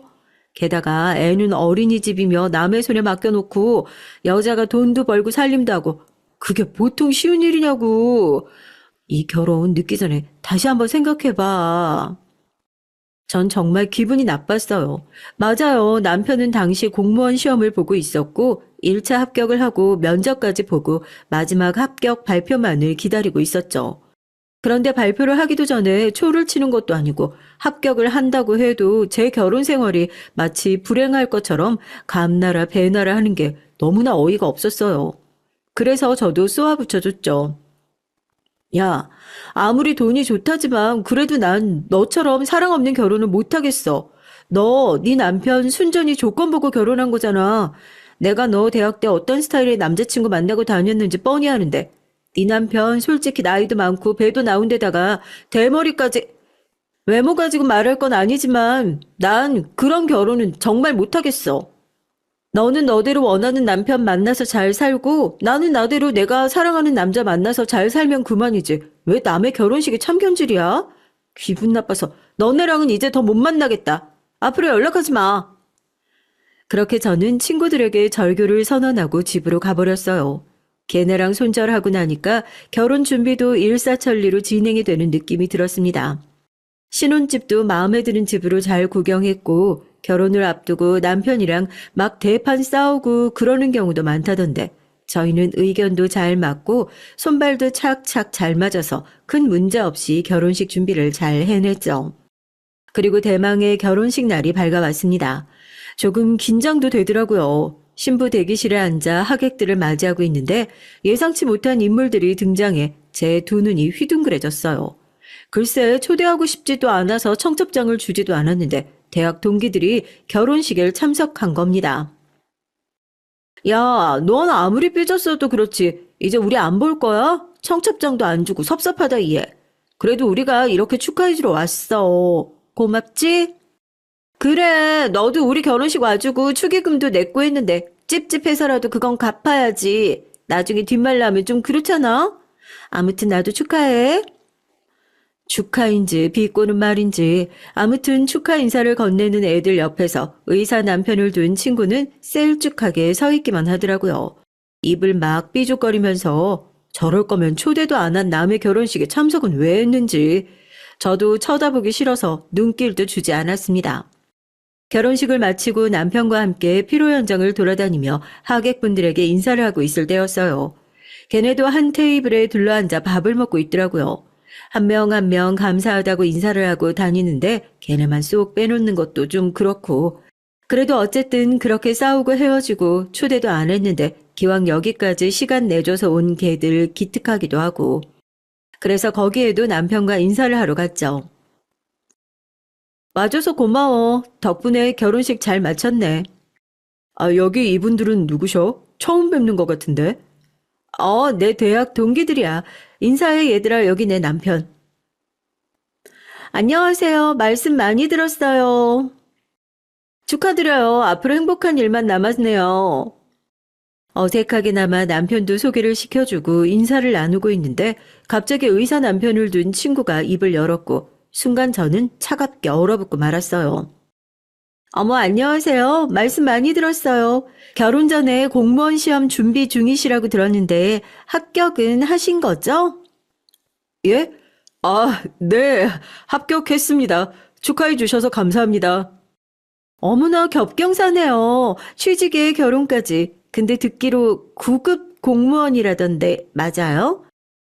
게다가 애는 어린이집이며 남의 손에 맡겨놓고 여자가 돈도 벌고 살림도 하고 그게 보통 쉬운 일이냐고. 이 결혼 늦기 전에 다시 한번 생각해봐. 전 정말 기분이 나빴어요. 맞아요. 남편은 당시 공무원 시험을 보고 있었고 1차 합격을 하고 면접까지 보고 마지막 합격 발표만을 기다리고 있었죠. 그런데 발표를 하기도 전에 초를 치는 것도 아니고 합격을 한다고 해도 제 결혼 생활이 마치 불행할 것처럼 감나라 배나라 하는 게 너무나 어이가 없었어요. 그래서 저도 쏘아붙여줬죠. 야, 아무리 돈이 좋다지만 그래도 난 너처럼 사랑 없는 결혼은 못하겠어. 너, 네 남편 순전히 조건 보고 결혼한 거잖아. 내가 너 대학 때 어떤 스타일의 남자친구 만나고 다녔는지 뻔히 아는데 네 남편 솔직히 나이도 많고 배도 나온 데다가 대머리까지 외모 가지고 말할 건 아니지만 난 그런 결혼은 정말 못하겠어. 너는 너대로 원하는 남편 만나서 잘 살고 나는 나대로 내가 사랑하는 남자 만나서 잘 살면 그만이지. 왜 남의 결혼식에 참견질이야? 기분 나빠서 너네랑은 이제 더 못 만나겠다. 앞으로 연락하지 마. 그렇게 저는 친구들에게 절교를 선언하고 집으로 가버렸어요. 걔네랑 손절하고 나니까 결혼 준비도 일사천리로 진행이 되는 느낌이 들었습니다. 신혼집도 마음에 드는 집으로 잘 구경했고 결혼을 앞두고 남편이랑 막 대판 싸우고 그러는 경우도 많다던데 저희는 의견도 잘 맞고 손발도 착착 잘 맞아서 큰 문제 없이 결혼식 준비를 잘 해냈죠. 그리고 대망의 결혼식 날이 밝아왔습니다. 조금 긴장도 되더라고요. 신부 대기실에 앉아 하객들을 맞이하고 있는데 예상치 못한 인물들이 등장해 제 두 눈이 휘둥그레졌어요. 글쎄 초대하고 싶지도 않아서 청첩장을 주지도 않았는데 대학 동기들이 결혼식에 참석한 겁니다. 야, 넌 아무리 삐졌어도 그렇지. 이제 우리 안 볼 거야? 청첩장도 안 주고 섭섭하다 얘. 그래도 우리가 이렇게 축하해주러 왔어. 고맙지? 그래, 너도 우리 결혼식 와주고 축의금도 냈고 했는데 찝찝해서라도 그건 갚아야지. 나중에 뒷말 나면 좀 그렇잖아? 아무튼 나도 축하해. 축하인지 비꼬는 말인지 아무튼 축하 인사를 건네는 애들 옆에서 의사 남편을 둔 친구는 셀쭉하게 서 있기만 하더라고요. 입을 막 삐죽거리면서 저럴 거면 초대도 안 한 남의 결혼식에 참석은 왜 했는지 저도 쳐다보기 싫어서 눈길도 주지 않았습니다. 결혼식을 마치고 남편과 함께 피로 현장을 돌아다니며 하객분들에게 인사를 하고 있을 때였어요. 걔네도 한 테이블에 둘러앉아 밥을 먹고 있더라고요. 한 명 한 명 감사하다고 인사를 하고 다니는데 걔네만 쏙 빼놓는 것도 좀 그렇고 그래도 어쨌든 그렇게 싸우고 헤어지고 초대도 안 했는데 기왕 여기까지 시간 내줘서 온 걔들 기특하기도 하고 그래서 거기에도 남편과 인사를 하러 갔죠. 와줘서 고마워. 덕분에 결혼식 잘 마쳤네. 아, 여기 이분들은 누구셔? 처음 뵙는 것 같은데. 내 대학 동기들이야. 인사해 얘들아, 여기 내 남편. 안녕하세요. 말씀 많이 들었어요. 축하드려요. 앞으로 행복한 일만 남았네요. 어색하게나마 남편도 소개를 시켜주고 인사를 나누고 있는데 갑자기 의사 남편을 둔 친구가 입을 열었고 순간 저는 차갑게 얼어붙고 말았어요. 어머, 안녕하세요. 말씀 많이 들었어요. 결혼 전에 공무원 시험 준비 중이시라고 들었는데 합격은 하신 거죠? 예? 아, 네. 합격했습니다. 축하해 주셔서 감사합니다. 어머나 겹경사네요. 취직에 결혼까지. 근데 듣기로 9급 공무원이라던데 맞아요?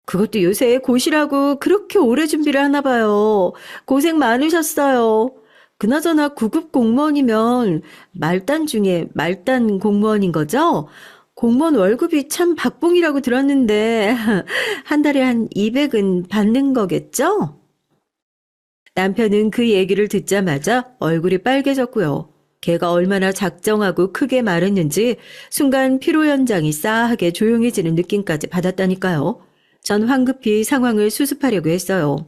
그것도 요새 고시라고 그렇게 오래 준비를 하나 봐요. 고생 많으셨어요. 그나저나 9급 공무원이면 말단 중에 말단 공무원인 거죠? 공무원 월급이 참 박봉이라고 들었는데 한 달에 한 200은 받는 거겠죠? 남편은 그 얘기를 듣자마자 얼굴이 빨개졌고요. 걔가 얼마나 작정하고 크게 말했는지 순간 피로 현장이 싸하게 조용해지는 느낌까지 받았다니까요. 전 황급히 상황을 수습하려고 했어요.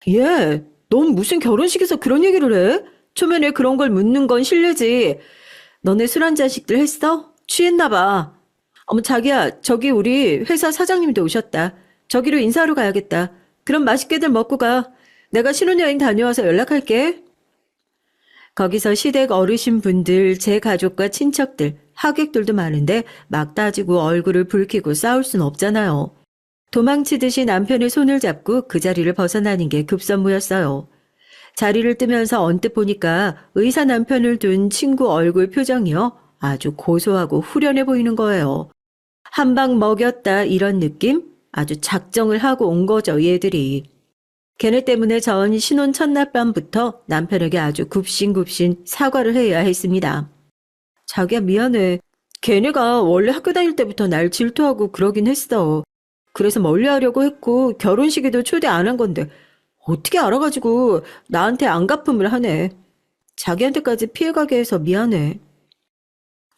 예, 넌 무슨 결혼식에서 그런 얘기를 해? 초면에 그런 걸 묻는 건 실례지. 너네 술 한 잔씩들 했어? 취했나 봐. 어머 자기야, 저기 우리 회사 사장님도 오셨다. 저기로 인사하러 가야겠다. 그럼 맛있게들 먹고 가. 내가 신혼여행 다녀와서 연락할게. 거기서 시댁 어르신분들, 제 가족과 친척들, 하객들도 많은데 막 따지고 얼굴을 붉히고 싸울 순 없잖아요. 도망치듯이 남편의 손을 잡고 그 자리를 벗어나는 게 급선무였어요. 자리를 뜨면서 언뜻 보니까 의사 남편을 둔 친구 얼굴 표정이요. 아주 고소하고 후련해 보이는 거예요. 한 방 먹였다 이런 느낌? 아주 작정을 하고 온 거죠, 얘들이. 걔네 때문에 전 신혼 첫날 밤부터 남편에게 아주 굽신굽신 사과를 해야 했습니다. 자기야 미안해. 걔네가 원래 학교 다닐 때부터 날 질투하고 그러긴 했어. 그래서 멀리하려고 했고 결혼식에도 초대 안 한 건데 어떻게 알아가지고 나한테 안갚음을 하네. 자기한테까지 피해가게 해서 미안해.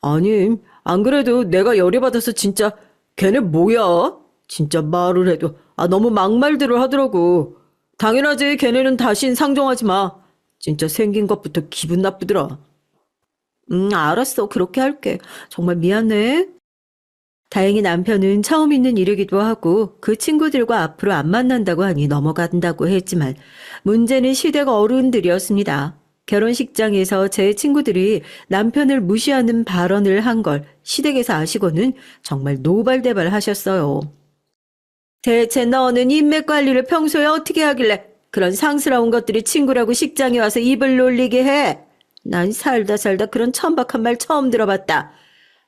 아니, 안 그래도 내가 열이 받아서 진짜 걔네 뭐야? 진짜 말을 해도 너무 막말들을 하더라고. 당연하지 걔네는 다신 상종하지 마. 진짜 생긴 것부터 기분 나쁘더라. 알았어. 그렇게 할게. 정말 미안해. 다행히 남편은 처음 있는 일이기도 하고 그 친구들과 앞으로 안 만난다고 하니 넘어간다고 했지만 문제는 시댁 어른들이었습니다. 결혼식장에서 제 친구들이 남편을 무시하는 발언을 한 걸 시댁에서 아시고는 정말 노발대발 하셨어요. 대체 너는 인맥 관리를 평소에 어떻게 하길래 그런 상스러운 것들이 친구라고 식장에 와서 입을 놀리게 해? 난 살다 그런 천박한 말 처음 들어봤다.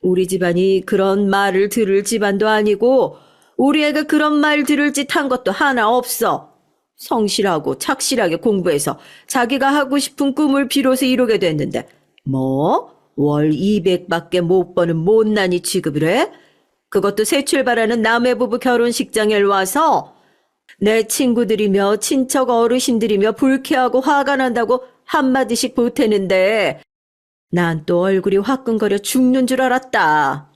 우리 집안이 그런 말을 들을 집안도 아니고 우리 애가 그런 말 들을 짓 한 것도 하나 없어. 성실하고 착실하게 공부해서 자기가 하고 싶은 꿈을 비로소 이루게 됐는데 뭐? 월 200밖에 못 버는 못난이 취급을 해? 그것도 새 출발하는 남의 부부 결혼식장에 와서 내 친구들이며 친척 어르신들이며 불쾌하고 화가 난다고 한마디씩 보태는데 난 또 얼굴이 화끈거려 죽는 줄 알았다.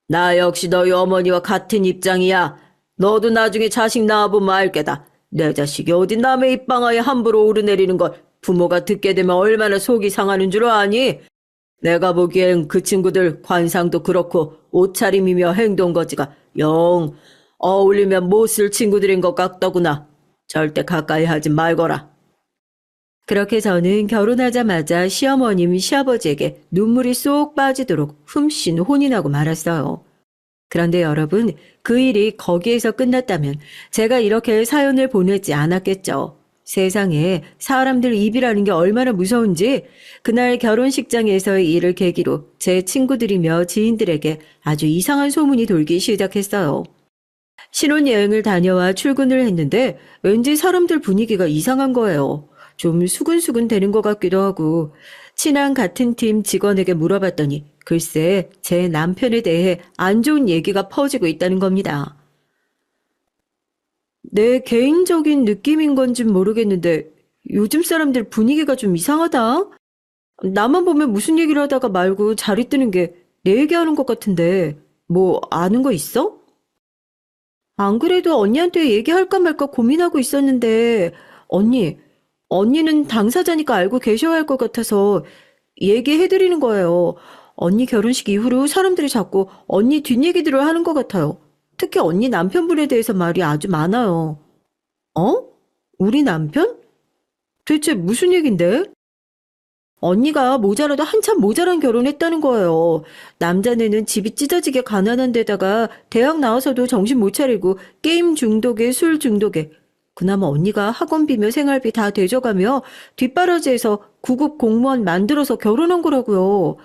나 역시 너희 어머니와 같은 입장이야. 너도 나중에 자식 낳아보면 알게다. 내 자식이 어디 남의 입방아에 함부로 오르내리는 걸 부모가 듣게 되면 얼마나 속이 상하는 줄 아니? 내가 보기엔 그 친구들 관상도 그렇고 옷차림이며 행동거지가 영 어울리면 못 쓸 친구들인 것 같더구나. 절대 가까이 하지 말거라. 그렇게 저는 결혼하자마자 시어머님, 시아버지에게 눈물이 쏙 빠지도록 흠씬 혼이 나고 말았어요. 그런데 여러분, 그 일이 거기에서 끝났다면 제가 이렇게 사연을 보내지 않았겠죠. 세상에 사람들 입이라는 게 얼마나 무서운지 그날 결혼식장에서의 일을 계기로 제 친구들이며 지인들에게 아주 이상한 소문이 돌기 시작했어요. 신혼여행을 다녀와 출근을 했는데 왠지 사람들 분위기가 이상한 거예요. 좀 수근수근 되는 것 같기도 하고 친한 같은 팀 직원에게 물어봤더니 글쎄 제 남편에 대해 안 좋은 얘기가 퍼지고 있다는 겁니다. 내 개인적인 느낌인 건진 모르겠는데 요즘 사람들 분위기가 좀 이상하다. 나만 보면 무슨 얘기를 하다가 말고 자리 뜨는 게 내 얘기하는 것 같은데 뭐 아는 거 있어? 안 그래도 언니한테 얘기할까 말까 고민하고 있었는데 언니는 당사자니까 알고 계셔야 할 것 같아서 얘기해드리는 거예요. 언니 결혼식 이후로 사람들이 자꾸 언니 뒷얘기들을 하는 것 같아요. 특히 언니 남편분에 대해서 말이 아주 많아요. 어? 우리 남편? 대체 무슨 얘긴데? 언니가 모자라도 한참 모자란 결혼했다는 거예요. 남자네는 집이 찢어지게 가난한 데다가 대학 나와서도 정신 못 차리고 게임 중독에 술 중독에 그나마 언니가 학원비며 생활비 다 대줘가며 뒷바라지에서 구급 공무원 만들어서 결혼한 거라고요.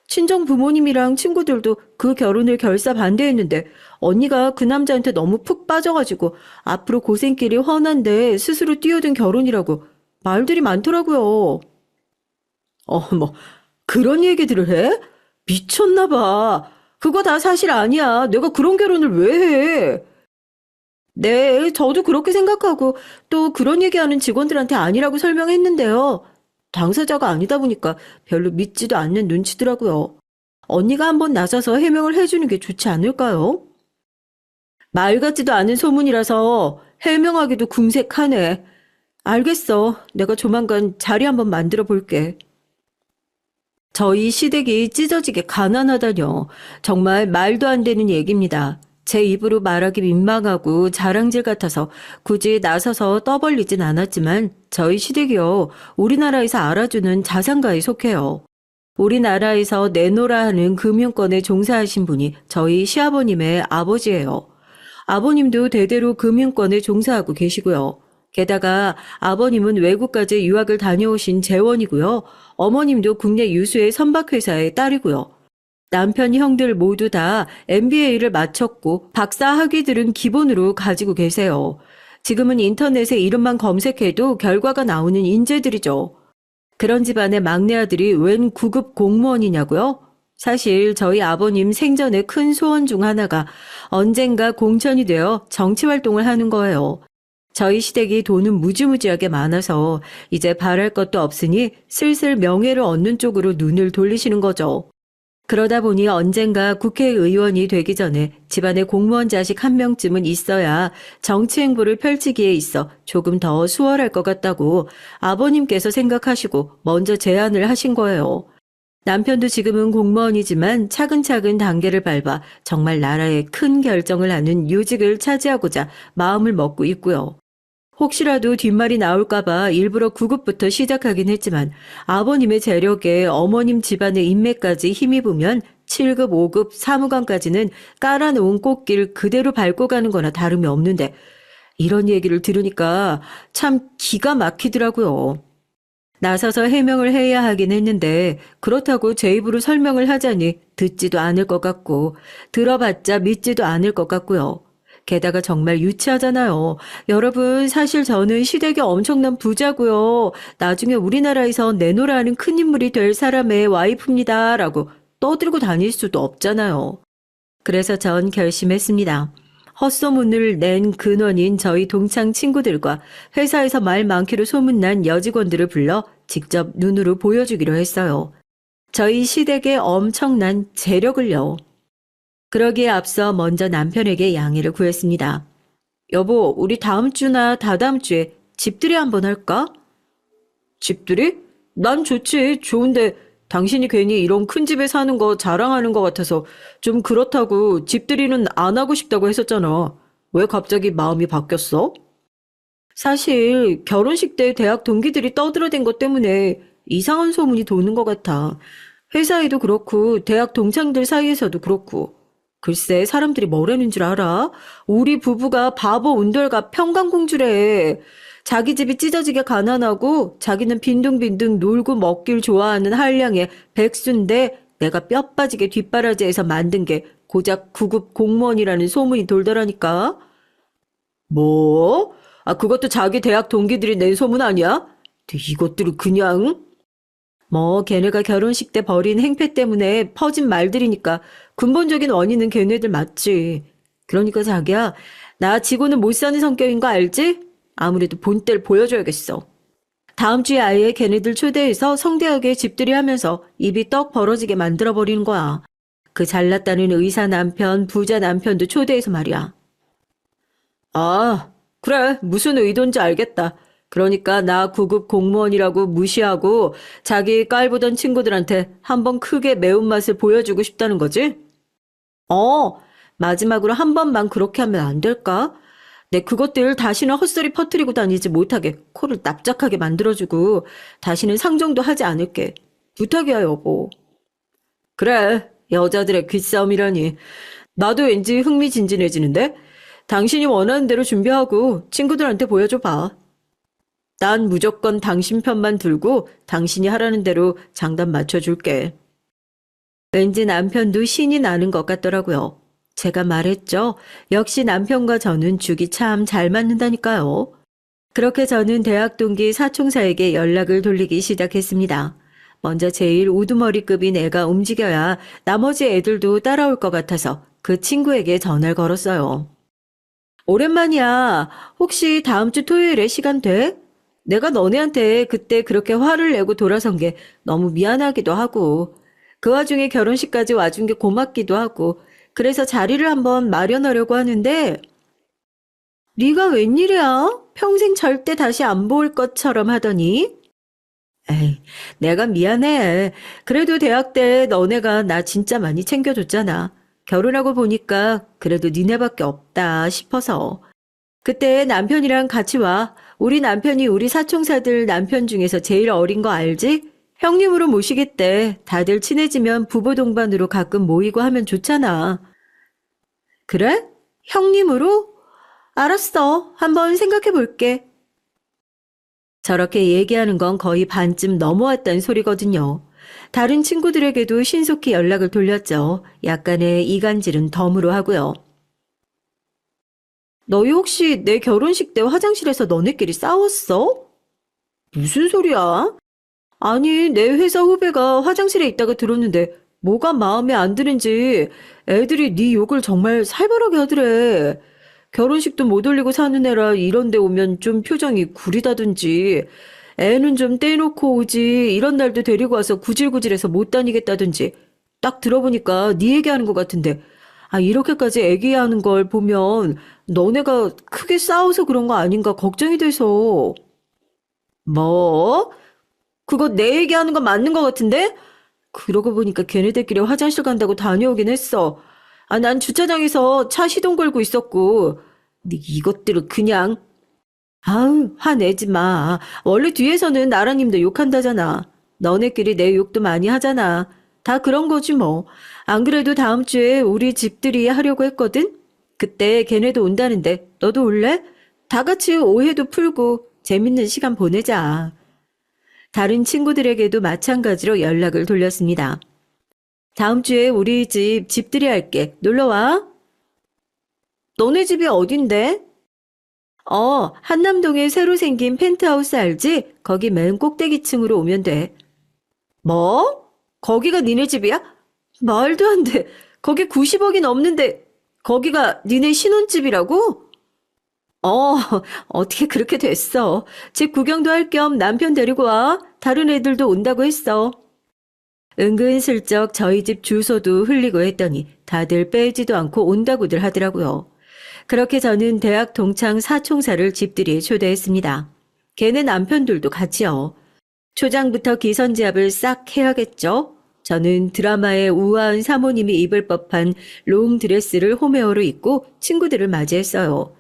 친정 부모님이랑 친구들도 그 결혼을 결사 반대했는데 언니가 그 남자한테 너무 푹 빠져가지고 앞으로 고생길이 훤한데 스스로 뛰어든 결혼이라고 말들이 많더라고요. 뭐 그런 얘기들을 해? 미쳤나 봐. 그거 다 사실 아니야. 내가 그런 결혼을 왜 해? 네, 저도 그렇게 생각하고 또 그런 얘기하는 직원들한테 아니라고 설명했는데요. 당사자가 아니다 보니까 별로 믿지도 않는 눈치더라고요. 언니가 한번 나서서 해명을 해주는 게 좋지 않을까요? 말 같지도 않은 소문이라서 해명하기도 궁색하네. 알겠어. 내가 조만간 자리 한번 만들어 볼게. 저희 시댁이 찢어지게 가난하다뇨. 정말 말도 안 되는 얘기입니다. 제 입으로 말하기 민망하고 자랑질 같아서 굳이 나서서 떠벌리진 않았지만 저희 시댁이요. 우리나라에서 알아주는 자산가에 속해요. 우리나라에서 내노라 하는 금융권에 종사하신 분이 저희 시아버님의 아버지예요. 아버님도 대대로 금융권에 종사하고 계시고요. 게다가 아버님은 외국까지 유학을 다녀오신 재원이고요. 어머님도 국내 유수의 선박회사의 딸이고요. 남편 형들 모두 다 MBA를 마쳤고 박사 학위들은 기본으로 가지고 계세요. 지금은 인터넷에 이름만 검색해도 결과가 나오는 인재들이죠. 그런 집안의 막내 아들이 웬 구급 공무원이냐고요? 사실 저희 아버님 생전의 큰 소원 중 하나가 언젠가 공천이 되어 정치 활동을 하는 거예요. 저희 시댁이 돈은 무지무지하게 많아서 이제 바랄 것도 없으니 슬슬 명예를 얻는 쪽으로 눈을 돌리시는 거죠. 그러다 보니 언젠가 국회의원이 되기 전에 집안에 공무원 자식 한 명쯤은 있어야 정치 행보를 펼치기에 있어 조금 더 수월할 것 같다고 아버님께서 생각하시고 먼저 제안을 하신 거예요. 남편도 지금은 공무원이지만 차근차근 단계를 밟아 정말 나라에 큰 결정을 하는 요직을 차지하고자 마음을 먹고 있고요. 혹시라도 뒷말이 나올까봐 일부러 9급부터 시작하긴 했지만 아버님의 재력에 어머님 집안의 인맥까지 힘입으면 7급, 5급, 사무관까지는 깔아놓은 꽃길 그대로 밟고 가는 거나 다름이 없는데 이런 얘기를 들으니까 참 기가 막히더라고요. 나서서 해명을 해야 하긴 했는데 그렇다고 제 입으로 설명을 하자니 듣지도 않을 것 같고 들어봤자 믿지도 않을 것 같고요. 게다가 정말 유치하잖아요. 여러분, 사실 저는 시댁의 엄청난 부자고요. 나중에 우리나라에서 내노라 하는 큰 인물이 될 사람의 와이프입니다. 라고 떠들고 다닐 수도 없잖아요. 그래서 전 결심했습니다. 헛소문을 낸 근원인 저희 동창 친구들과 회사에서 말 많기로 소문난 여직원들을 불러 직접 눈으로 보여주기로 했어요. 저희 시댁의 엄청난 재력을요. 그러기에 앞서 먼저 남편에게 양해를 구했습니다. 여보, 우리 다음 주나 다다음 주에 집들이 한번 할까? 집들이? 난 좋지. 좋은데 당신이 괜히 이런 큰 집에 사는 거 자랑하는 것 같아서 좀 그렇다고 집들이는 안 하고 싶다고 했었잖아. 왜 갑자기 마음이 바뀌었어? 사실 결혼식 때 대학 동기들이 떠들어댄 것 때문에 이상한 소문이 도는 것 같아. 회사에도 그렇고 대학 동창들 사이에서도 그렇고. 글쎄 사람들이 뭐라는 줄 알아? 우리 부부가 바보 온돌과 평강공주래. 자기 집이 찢어지게 가난하고 자기는 빈둥빈둥 놀고 먹길 좋아하는 한량의 백수인데 내가 뼈 빠지게 뒷바라지에서 만든 게 고작 9급 공무원이라는 소문이 돌더라니까. 뭐? 아, 그것도 자기 대학 동기들이 낸 소문 아니야? 이것들을 그냥... 뭐 걔네가 결혼식 때 벌인 행패 때문에 퍼진 말들이니까 근본적인 원인은 걔네들 맞지. 그러니까 자기야, 나 지고는 못 사는 성격인 거 알지? 아무래도 본때를 보여줘야겠어. 다음 주에 아예 걔네들 초대해서 성대하게 집들이 하면서 입이 떡 벌어지게 만들어버리는 거야. 그 잘났다는 의사 남편, 부자 남편도 초대해서 말이야. 아, 그래. 무슨 의도인지 알겠다. 그러니까 나 9급 공무원이라고 무시하고 자기 깔보던 친구들한테 한번 크게 매운맛을 보여주고 싶다는 거지? 어, 마지막으로 한 번만 그렇게 하면 안 될까? 내 그것들 다시는 헛소리 퍼뜨리고 다니지 못하게 코를 납작하게 만들어주고 다시는 상종도 하지 않을게. 부탁이야, 여보. 그래, 여자들의 귀싸움이라니. 나도 왠지 흥미진진해지는데? 당신이 원하는 대로 준비하고 친구들한테 보여줘봐. 난 무조건 당신 편만 들고 당신이 하라는 대로 장단 맞춰줄게. 왠지 남편도 신이 나는 것 같더라고요. 제가 말했죠. 역시 남편과 저는 죽이 참 잘 맞는다니까요. 그렇게 저는 대학 동기 사총사에게 연락을 돌리기 시작했습니다. 먼저 제일 우두머리급인 애가 움직여야 나머지 애들도 따라올 것 같아서 그 친구에게 전화를 걸었어요. 오랜만이야. 혹시 다음 주 토요일에 시간 돼? 내가 너네한테 그때 그렇게 화를 내고 돌아선 게 너무 미안하기도 하고, 그 와중에 결혼식까지 와준 게 고맙기도 하고, 그래서 자리를 한번 마련하려고 하는데, 네가 웬일이야? 평생 절대 다시 안 볼 것처럼 하더니? 에이, 내가 미안해. 그래도 대학 때 너네가 나 진짜 많이 챙겨줬잖아. 결혼하고 보니까 그래도 니네밖에 없다 싶어서. 그때 남편이랑 같이 와. 우리 남편이 우리 사총사들 남편 중에서 제일 어린 거 알지? 형님으로 모시겠대. 다들 친해지면 부부 동반으로 가끔 모이고 하면 좋잖아. 그래? 형님으로? 알았어. 한번 생각해 볼게. 저렇게 얘기하는 건 거의 반쯤 넘어왔다는 소리거든요. 다른 친구들에게도 신속히 연락을 돌렸죠. 약간의 이간질은 덤으로 하고요. 너희 혹시 내 결혼식 때 화장실에서 너네끼리 싸웠어? 무슨 소리야? 아니, 내 회사 후배가 화장실에 있다가 들었는데 뭐가 마음에 안 드는지 애들이 네 욕을 정말 살벌하게 하더래. 결혼식도 못 올리고 사는 애라 이런 데 오면 좀 표정이 구리다든지 애는 좀 떼놓고 오지 이런 날도 데리고 와서 구질구질해서 못 다니겠다든지 딱 들어보니까 네 얘기하는 것 같은데 아 이렇게까지 애기하는 걸 보면 너네가 크게 싸워서 그런 거 아닌가 걱정이 돼서 뭐? 그거 내 얘기하는 거 맞는 것 같은데? 그러고 보니까 걔네들끼리 화장실 간다고 다녀오긴 했어. 아, 난 주차장에서 차 시동 걸고 있었고. 근데 이것들을 그냥. 아우, 화내지 마. 원래 뒤에서는 나라님도 욕한다잖아. 너네끼리 내 욕도 많이 하잖아. 다 그런 거지 뭐. 안 그래도 다음 주에 우리 집들이 하려고 했거든? 그때 걔네도 온다는데 너도 올래? 다 같이 오해도 풀고 재밌는 시간 보내자. 다른 친구들에게도 마찬가지로 연락을 돌렸습니다. 다음 주에 우리 집 집들이 할게. 놀러와. 너네 집이 어딘데? 한남동에 새로 생긴 펜트하우스 알지? 거기 맨 꼭대기층으로 오면 돼. 뭐? 거기가 니네 집이야? 말도 안 돼. 거기 90억이 넘는데 거기가 니네 신혼집이라고? 어, 어떻게 그렇게 됐어. 집 구경도 할 겸 남편 데리고 와. 다른 애들도 온다고 했어. 은근슬쩍 저희 집 주소도 흘리고 했더니 다들 빼지도 않고 온다고들 하더라고요. 그렇게 저는 대학 동창 사총사를 집들이에 초대했습니다. 걔네 남편들도 같이요. 초장부터 기선제압을 싹 해야겠죠? 저는 드라마의 우아한 사모님이 입을 법한 롱드레스를 홈웨어로 입고 친구들을 맞이했어요.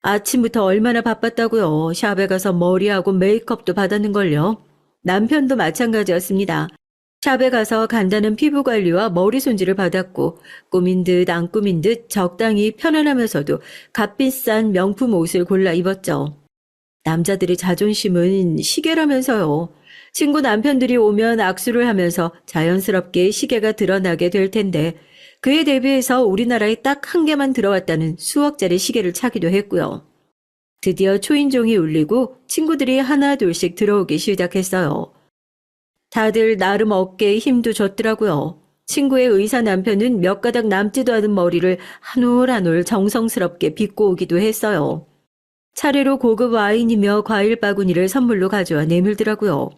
아침부터 얼마나 바빴다고요. 샵에 가서 머리하고 메이크업도 받았는걸요. 남편도 마찬가지였습니다. 샵에 가서 간단한 피부 관리와 머리 손질을 받았고 꾸민 듯 안 꾸민 듯 적당히 편안하면서도 값비싼 명품 옷을 골라 입었죠. 남자들의 자존심은 시계라면서요. 친구 남편들이 오면 악수를 하면서 자연스럽게 시계가 드러나게 될 텐데 그에 대비해서 우리나라에 딱 한 개만 들어왔다는 수억짜리 시계를 차기도 했고요. 드디어 초인종이 울리고 친구들이 하나 둘씩 들어오기 시작했어요. 다들 나름 어깨에 힘도 줬더라고요. 친구의 의사 남편은 몇 가닥 남지도 않은 머리를 한 올 한 올 정성스럽게 빗고 오기도 했어요. 차례로 고급 와인이며 과일 바구니를 선물로 가져와 내밀더라고요.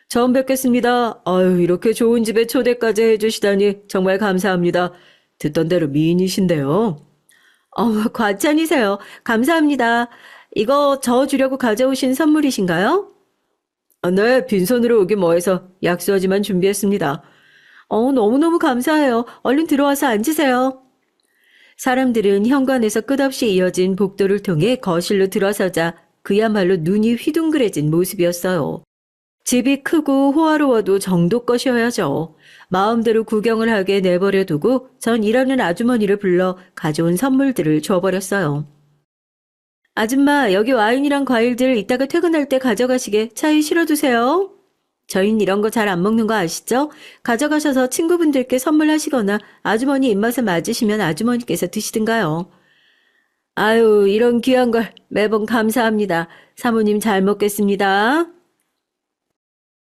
처음 뵙겠습니다. 아유, 이렇게 좋은 집에 초대까지 해주시다니 정말 감사합니다. 듣던 대로 미인이신데요. 과찬이세요. 감사합니다. 이거 저 주려고 가져오신 선물이신가요? 네, 빈손으로 오기 뭐해서 약수하지만 준비했습니다. 너무너무 감사해요. 얼른 들어와서 앉으세요. 사람들은 현관에서 끝없이 이어진 복도를 통해 거실로 들어서자 그야말로 눈이 휘둥그레진 모습이었어요. 집이 크고 호화로워도 정도껏이어야죠. 마음대로 구경을 하게 내버려 두고 전 일하는 아주머니를 불러 가져온 선물들을 줘버렸어요. 아줌마, 여기 와인이랑 과일들 이따가 퇴근할 때 가져가시게 차에 실어두세요. 저흰 이런 거 잘 안 먹는 거 아시죠? 가져가셔서 친구분들께 선물하시거나 아주머니 입맛에 맞으시면 아주머니께서 드시든가요. 아유, 이런 귀한 걸 매번 감사합니다. 사모님 잘 먹겠습니다.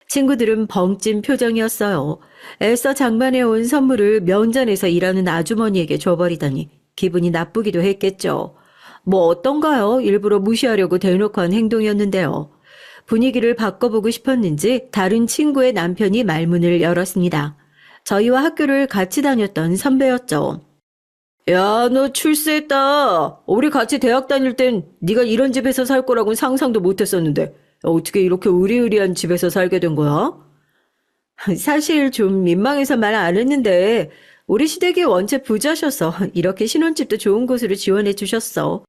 친구들은 벙찐 표정이었어요. 애써 장만해온 선물을 면전에서 일하는 아주머니에게 줘버리다니 기분이 나쁘기도 했겠죠. 뭐 어떤가요? 일부러 무시하려고 대놓고 한 행동이었는데요. 분위기를 바꿔보고 싶었는지 다른 친구의 남편이 말문을 열었습니다. 저희와 학교를 같이 다녔던 선배였죠. 야, 너 출세했다. 우리 같이 대학 다닐 땐 네가 이런 집에서 살 거라고는 상상도 못했었는데 어떻게 이렇게 으리으리한 집에서 살게 된 거야? 사실 좀 민망해서 말 안 했는데 우리 시댁이 원체 부자셔서 이렇게 신혼집도 좋은 곳으로 지원해 주셨어.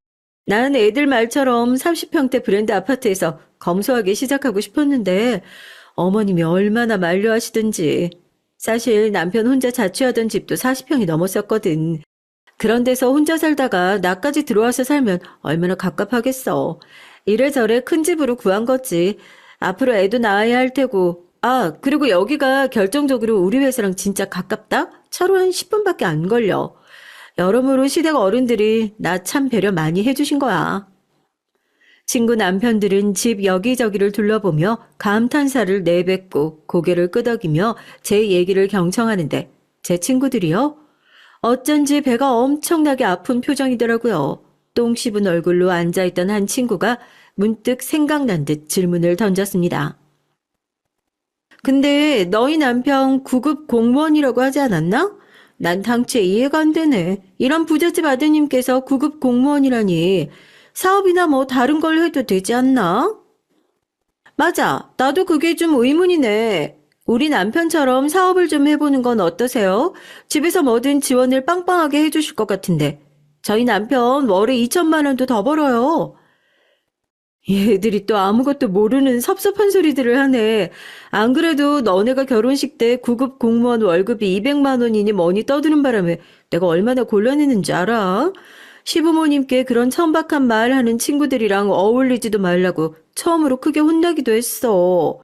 나는 애들 말처럼 30평대 브랜드 아파트에서 검소하게 시작하고 싶었는데 어머님이 얼마나 만류하시든지. 사실 남편 혼자 자취하던 집도 40평이 넘었었거든. 그런 데서 혼자 살다가 나까지 들어와서 살면 얼마나 갑갑하겠어. 이래저래 큰 집으로 구한 거지. 앞으로 애도 낳아야 할 테고. 아, 그리고 여기가 결정적으로 우리 회사랑 진짜 가깝다? 차로 한 10분밖에 안 걸려. 여러모로 시댁 어른들이 나 참 배려 많이 해주신 거야. 친구 남편들은 집 여기저기를 둘러보며 감탄사를 내뱉고 고개를 끄덕이며 제 얘기를 경청하는데 제 친구들이요? 어쩐지 배가 엄청나게 아픈 표정이더라고요. 똥 씹은 얼굴로 앉아있던 한 친구가 문득 생각난 듯 질문을 던졌습니다. 근데 너희 남편 9급 공무원이라고 하지 않았나? 난 당최 이해가 안 되네. 이런 부잣집 아드님께서 9급 공무원이라니 사업이나 뭐 다른 걸 해도 되지 않나? 맞아. 나도 그게 좀 의문이네. 우리 남편처럼 사업을 좀 해보는 건 어떠세요? 집에서 뭐든 지원을 빵빵하게 해주실 것 같은데. 저희 남편 월에 2천만 원도 더 벌어요. 얘들이 또 아무것도 모르는 섭섭한 소리들을 하네. 안 그래도 너네가 결혼식 때 9급 공무원 월급이 200만 원이니 뭐니 떠드는 바람에 내가 얼마나 곤란했는지 알아? 시부모님께 그런 천박한 말 하는 친구들이랑 어울리지도 말라고 처음으로 크게 혼나기도 했어.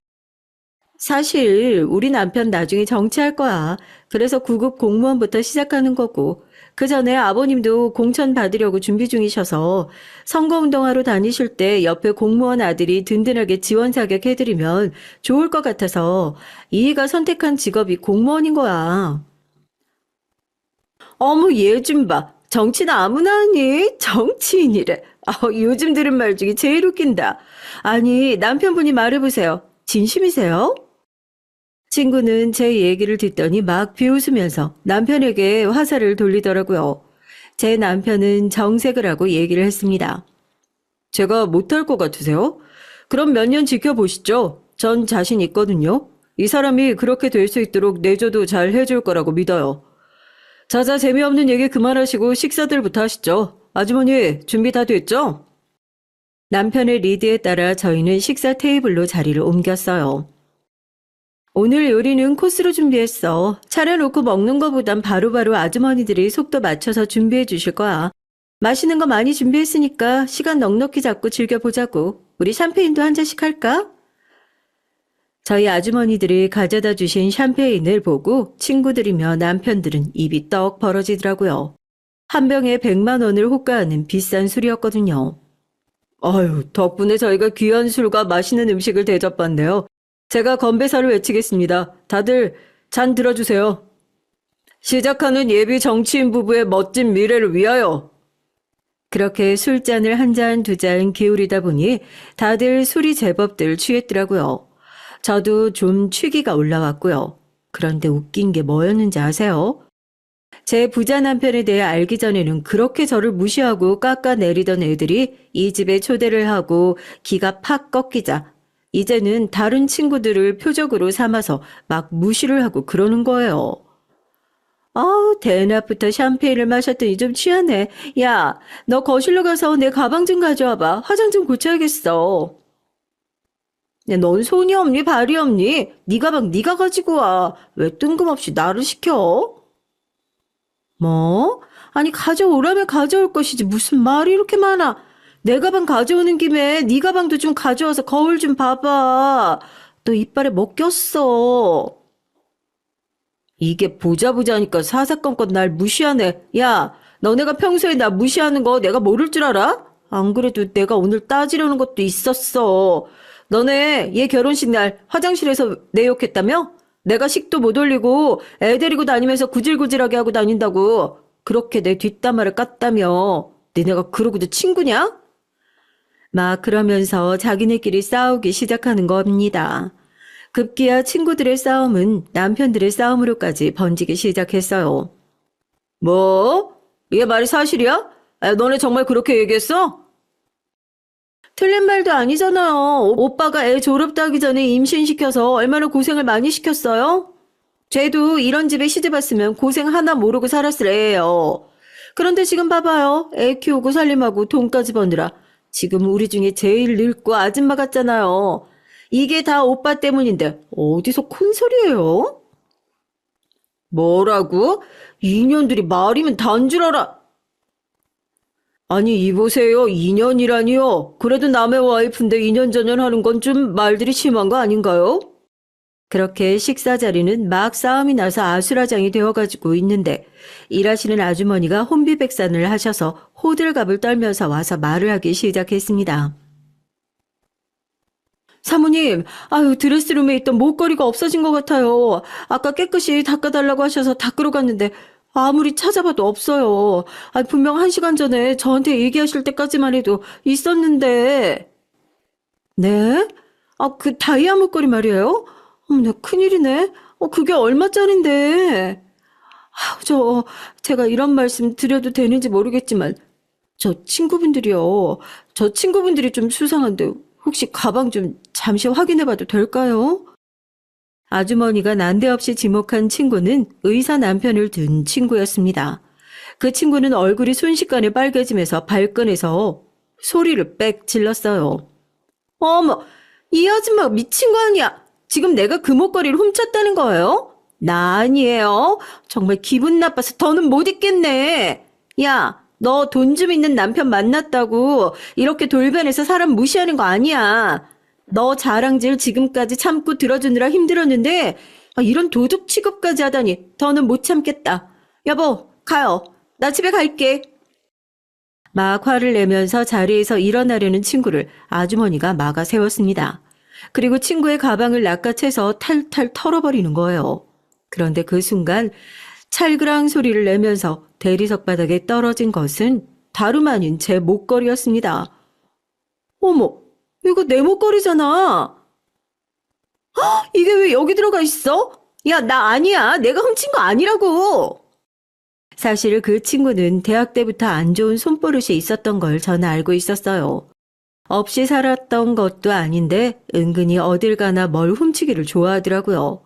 사실 우리 남편 나중에 정치할 거야. 그래서 9급 공무원부터 시작하는 거고. 그 전에 아버님도 공천 받으려고 준비 중이셔서 선거운동하러 다니실 때 옆에 공무원 아들이 든든하게 지원 사격해드리면 좋을 것 같아서 이희가 선택한 직업이 공무원인 거야. 어머, 얘 좀 봐. 정치는 아무나 하니? 정치인이래. 요즘 들은 말 중에 제일 웃긴다. 아니, 남편분이 말해보세요. 진심이세요? 친구는 제 얘기를 듣더니 막 비웃으면서 남편에게 화살을 돌리더라고요. 제 남편은 정색을 하고 얘기를 했습니다. 제가 못할 것 같으세요? 그럼 몇 년 지켜보시죠. 전 자신 있거든요. 이 사람이 그렇게 될 수 있도록 내조도 잘 해줄 거라고 믿어요. 자자, 재미없는 얘기 그만하시고 식사들부터 하시죠. 아주머니, 준비 다 됐죠? 남편의 리드에 따라 저희는 식사 테이블로 자리를 옮겼어요. 오늘 요리는 코스로 준비했어. 차려놓고 먹는 거보단 바로바로 아주머니들이 속도 맞춰서 준비해 주실 거야. 맛있는 거 많이 준비했으니까 시간 넉넉히 잡고 즐겨보자고. 우리 샴페인도 한 잔씩 할까? 저희 아주머니들이 가져다 주신 샴페인을 보고 친구들이며 남편들은 입이 떡 벌어지더라고요. 한 병에 100만 원을 호가하는 비싼 술이었거든요. 아유, 덕분에 저희가 귀한 술과 맛있는 음식을 대접받네요. 제가 건배사를 외치겠습니다. 다들 잔 들어주세요. 시작하는 예비 정치인 부부의 멋진 미래를 위하여. 그렇게 술잔을 한 잔, 두 잔 기울이다 보니 다들 술이 제법들 취했더라고요. 저도 좀 취기가 올라왔고요. 그런데 웃긴 게 뭐였는지 아세요? 제 부자 남편에 대해 알기 전에는 그렇게 저를 무시하고 깎아내리던 애들이 이 집에 초대를 하고 기가 팍 꺾이자 이제는 다른 친구들을 표적으로 삼아서 막 무시를 하고 그러는 거예요. 아우, 대낮부터 샴페인을 마셨더니 좀 취하네. 야, 너 거실로 가서 내 가방 좀 가져와봐. 화장 좀 고쳐야겠어. 야, 넌 손이 없니 발이 없니? 네 가방 네가 가지고 와. 왜 뜬금없이 나를 시켜? 뭐? 아니 가져오라면 가져올 것이지 무슨 말이 이렇게 많아. 내 가방 가져오는 김에 네 가방도 좀 가져와서 거울 좀 봐봐. 너 이빨에 뭐 꼈어? 이게 보자보자니까 사사건건 날 무시하네. 야, 너네가 평소에 나 무시하는 거 내가 모를 줄 알아? 안 그래도 내가 오늘 따지려는 것도 있었어. 너네 얘 결혼식 날 화장실에서 내 욕했다며? 내가 식도 못 올리고 애 데리고 다니면서 구질구질하게 하고 다닌다고 그렇게 내 뒷담화를 깠다며. 니네가 그러고도 친구냐? 막 그러면서 자기네끼리 싸우기 시작하는 겁니다. 급기야 친구들의 싸움은 남편들의 싸움으로까지 번지기 시작했어요. 뭐? 이게 말이 사실이야? 너네 정말 그렇게 얘기했어? 틀린 말도 아니잖아요. 오빠가 애 졸업하기 전에 임신시켜서 얼마나 고생을 많이 시켰어요? 쟤도 이런 집에 시집왔으면 고생 하나 모르고 살았을 애예요. 그런데 지금 봐봐요. 애 키우고 살림하고 돈까지 버느라 지금 우리 중에 제일 늙고 아줌마 같잖아요. 이게 다 오빠 때문인데 어디서 콘소리예요? 뭐라고? 인연들이 말이면 단 줄 알아. 아니 이보세요. 2년이라니요. 그래도 남의 와이프인데 2년 전년 하는 건 좀 말들이 심한 거 아닌가요? 그렇게 식사 자리는 막 싸움이 나서 아수라장이 되어가지고 있는데 일하시는 아주머니가 혼비백산을 하셔서 호들갑을 떨면서 와서 말을 하기 시작했습니다. 사모님, 아유, 드레스룸에 있던 목걸이가 없어진 것 같아요. 아까 깨끗이 닦아달라고 하셔서 닦으러 갔는데 아무리 찾아봐도 없어요. 아, 분명 1시간 전에 저한테 얘기하실 때까지만 해도 있었는데. 네? 아, 그 다이아 목걸이 말이에요? 나 큰일이네. 그게 얼마짜린데? 제가 이런 말씀 드려도 되는지 모르겠지만, 저 친구분들이 좀 수상한데, 혹시 가방 좀 잠시 확인해봐도 될까요? 아주머니가 난데없이 지목한 친구는 의사 남편을 둔 친구였습니다. 그 친구는 얼굴이 순식간에 빨개지면서 발끈해서 소리를 빽 질렀어요. 어머, 이 아줌마 미친 거 아니야? 지금 내가 그 목걸이를 훔쳤다는 거예요? 나 아니에요. 정말 기분 나빠서 더는 못 있겠네. 야, 너 돈 좀 있는 남편 만났다고 이렇게 돌변해서 사람 무시하는 거 아니야. 너 자랑질 지금까지 참고 들어주느라 힘들었는데 이런 도둑 취급까지 하다니 더는 못 참겠다. 여보, 가요. 나 집에 갈게. 막 화를 내면서 자리에서 일어나려는 친구를 아주머니가 막아 세웠습니다. 그리고 친구의 가방을 낚아채서 탈탈 털어버리는 거예요. 그런데 그 순간 찰그랑 소리를 내면서 대리석 바닥에 떨어진 것은 다름 아닌 제 목걸이였습니다. 어머, 이거 내 목걸이잖아. 이게 왜 여기 들어가 있어? 야, 나 아니야. 내가 훔친 거 아니라고. 사실 그 친구는 대학 때부터 안 좋은 손버릇이 있었던 걸 저는 알고 있었어요. 없이 살았던 것도 아닌데 은근히 어딜 가나 뭘 훔치기를 좋아하더라고요.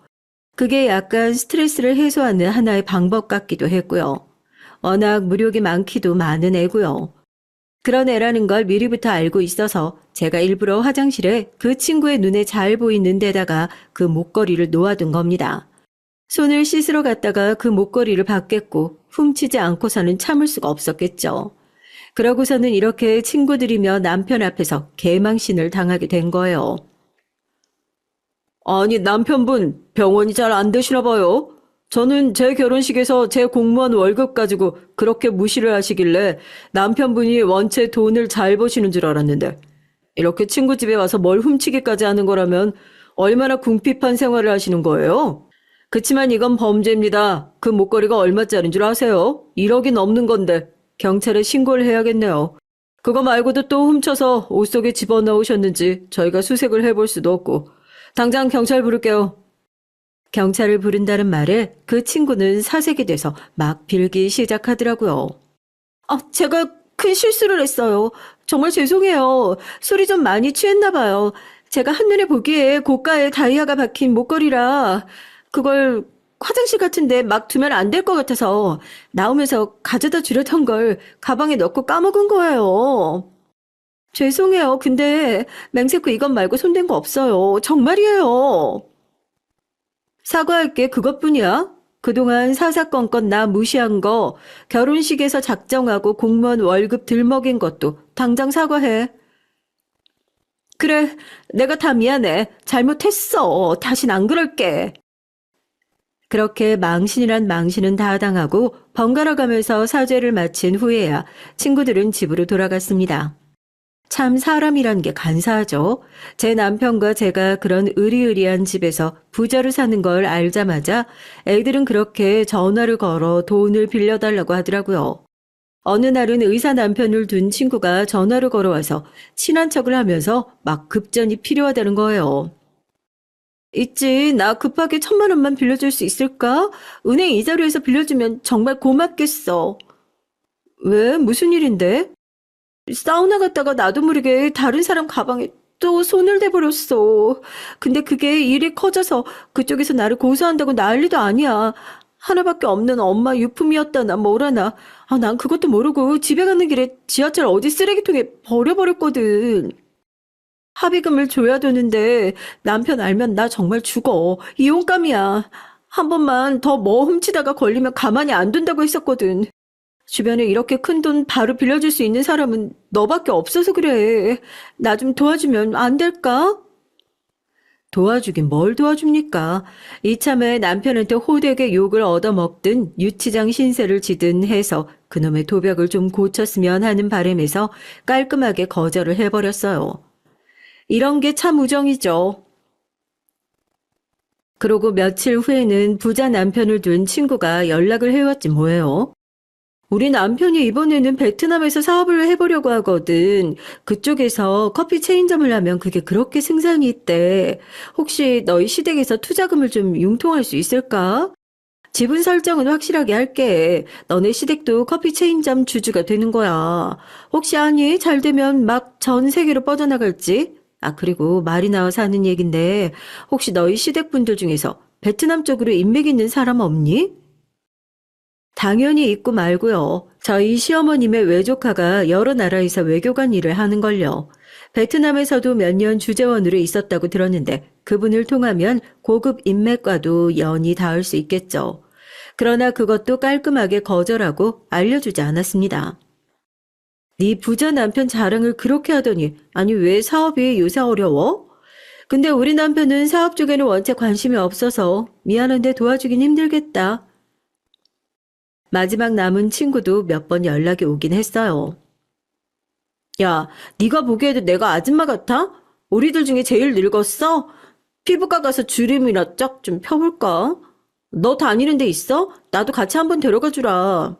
그게 약간 스트레스를 해소하는 하나의 방법 같기도 했고요. 워낙 무력이 많기도 많은 애고요. 그런 애라는 걸 미리부터 알고 있어서 제가 일부러 화장실에 그 친구의 눈에 잘 보이는 데다가 그 목걸이를 놓아둔 겁니다. 손을 씻으러 갔다가 그 목걸이를 받겠고 훔치지 않고서는 참을 수가 없었겠죠. 그러고서는 이렇게 친구들이며 남편 앞에서 개망신을 당하게 된 거예요. 아니, 남편분 병원이 잘 안 되시나 봐요. 저는 제 결혼식에서 제 공무원 월급 가지고 그렇게 무시를 하시길래 남편분이 원체 돈을 잘 버시는 줄 알았는데 이렇게 친구 집에 와서 뭘 훔치기까지 하는 거라면 얼마나 궁핍한 생활을 하시는 거예요? 그치만 이건 범죄입니다. 그 목걸이가 얼마짜린 줄 아세요? 1억이 넘는 건데 경찰에 신고를 해야겠네요. 그거 말고도 또 훔쳐서 옷 속에 집어넣으셨는지 저희가 수색을 해볼 수도 없고 당장 경찰 부를게요. 경찰을 부른다는 말에 그 친구는 사색이 돼서 막 빌기 시작하더라고요. 제가 큰 실수를 했어요. 정말 죄송해요. 술이 좀 많이 취했나 봐요. 제가 한눈에 보기에 고가의 다이아가 박힌 목걸이라 그걸 화장실 같은데 막 두면 안 될 것 같아서 나오면서 가져다 주려던 걸 가방에 넣고 까먹은 거예요. 죄송해요. 근데 맹세코 이것 말고 손댄 거 없어요. 정말이에요. 사과할게 그것뿐이야. 그동안 사사건건 나 무시한 거 결혼식에서 작정하고 공무원 월급 들먹인 것도 당장 사과해. 그래, 내가 다 미안해. 잘못했어. 다신 안 그럴게. 그렇게 망신이란 망신은 다 당하고 번갈아 가면서 사죄를 마친 후에야 친구들은 집으로 돌아갔습니다. 참 사람이란 게 간사하죠. 제 남편과 제가 그런 으리으리한 집에서 부자로 사는 걸 알자마자 애들은 그렇게 전화를 걸어 돈을 빌려달라고 하더라고요. 어느 날은 의사 남편을 둔 친구가 전화를 걸어와서 친한 척을 하면서 막 급전이 필요하다는 거예요. 있지, 나 급하게 1,000만 원만 빌려줄 수 있을까? 은행 이자료에서 빌려주면 정말 고맙겠어. 왜? 무슨 일인데? 사우나 갔다가 나도 모르게 다른 사람 가방에 또 손을 대버렸어. 근데 그게 일이 커져서 그쪽에서 나를 고소한다고 난리도 아니야. 하나밖에 없는 엄마 유품이었다나 뭐라나. 난 그것도 모르고 집에 가는 길에 지하철 어디 쓰레기통에 버려버렸거든. 합의금을 줘야 되는데 남편 알면 나 정말 죽어. 이혼감이야. 한 번만 더 뭐 훔치다가 걸리면 가만히 안 둔다고 했었거든. 주변에 이렇게 큰 돈 바로 빌려줄 수 있는 사람은 너밖에 없어서 그래. 나 좀 도와주면 안 될까? 도와주긴 뭘 도와줍니까? 이참에 남편한테 호되게 욕을 얻어먹든 유치장 신세를 지든 해서 그놈의 도벽을 좀 고쳤으면 하는 바람에서 깔끔하게 거절을 해버렸어요. 이런 게 참 우정이죠. 그러고 며칠 후에는 부자 남편을 둔 친구가 연락을 해왔지 뭐예요. 우리 남편이 이번에는 베트남에서 사업을 해보려고 하거든. 그쪽에서 커피 체인점을 하면 그게 그렇게 승산이 있대. 혹시 너희 시댁에서 투자금을 좀 융통할 수 있을까? 지분 설정은 확실하게 할게. 너네 시댁도 커피 체인점 주주가 되는 거야. 혹시 아니? 잘 되면 막 전 세계로 뻗어나갈지? 그리고 말이 나와서 하는 얘긴데 혹시 너희 시댁 분들 중에서 베트남 쪽으로 인맥 있는 사람 없니? 당연히 있고 말고요. 저희 시어머님의 외조카가 여러 나라에서 외교관 일을 하는걸요. 베트남에서도 몇 년 주재원으로 있었다고 들었는데 그분을 통하면 고급 인맥과도 연이 닿을 수 있겠죠. 그러나 그것도 깔끔하게 거절하고 알려주지 않았습니다. 네 부자 남편 자랑을 그렇게 하더니 아니 왜 사업이 요새 어려워? 근데 우리 남편은 사업 쪽에는 원체 관심이 없어서 미안한데 도와주긴 힘들겠다. 마지막 남은 친구도 몇 번 연락이 오긴 했어요. 야, 네가 보기에도 내가 아줌마 같아? 우리들 중에 제일 늙었어? 피부과 가서 주름이나 쫙 좀 펴볼까? 너 다니는 데 있어? 나도 같이 한번 데려가 주라.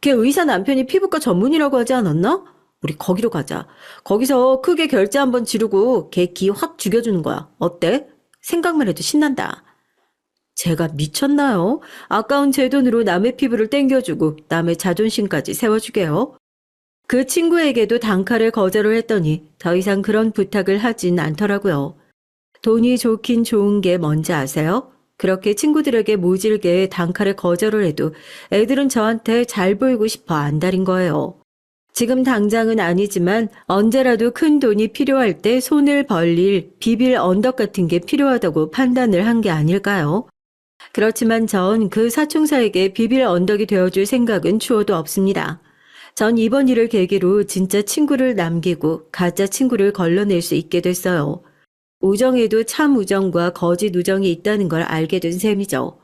걔 의사 남편이 피부과 전문이라고 하지 않았나? 우리 거기로 가자. 거기서 크게 결제 한번 지르고 걔 기 확 죽여주는 거야. 어때? 생각만 해도 신난다. 제가 미쳤나요? 아까운 제 돈으로 남의 피부를 땡겨주고 남의 자존심까지 세워주게요. 그 친구에게도 단칼에 거절을 했더니 더 이상 그런 부탁을 하진 않더라고요. 돈이 좋긴 좋은 게 뭔지 아세요? 그렇게 친구들에게 모질게 단칼에 거절을 해도 애들은 저한테 잘 보이고 싶어 안달인 거예요. 지금 당장은 아니지만 언제라도 큰 돈이 필요할 때 손을 벌릴 비빌 언덕 같은 게 필요하다고 판단을 한 게 아닐까요? 그렇지만 전 그 사총사에게 비빌 언덕이 되어줄 생각은 추호도 없습니다. 전 이번 일을 계기로 진짜 친구를 남기고 가짜 친구를 걸러낼 수 있게 됐어요. 우정에도 참 우정과 거짓 우정이 있다는 걸 알게 된 셈이죠.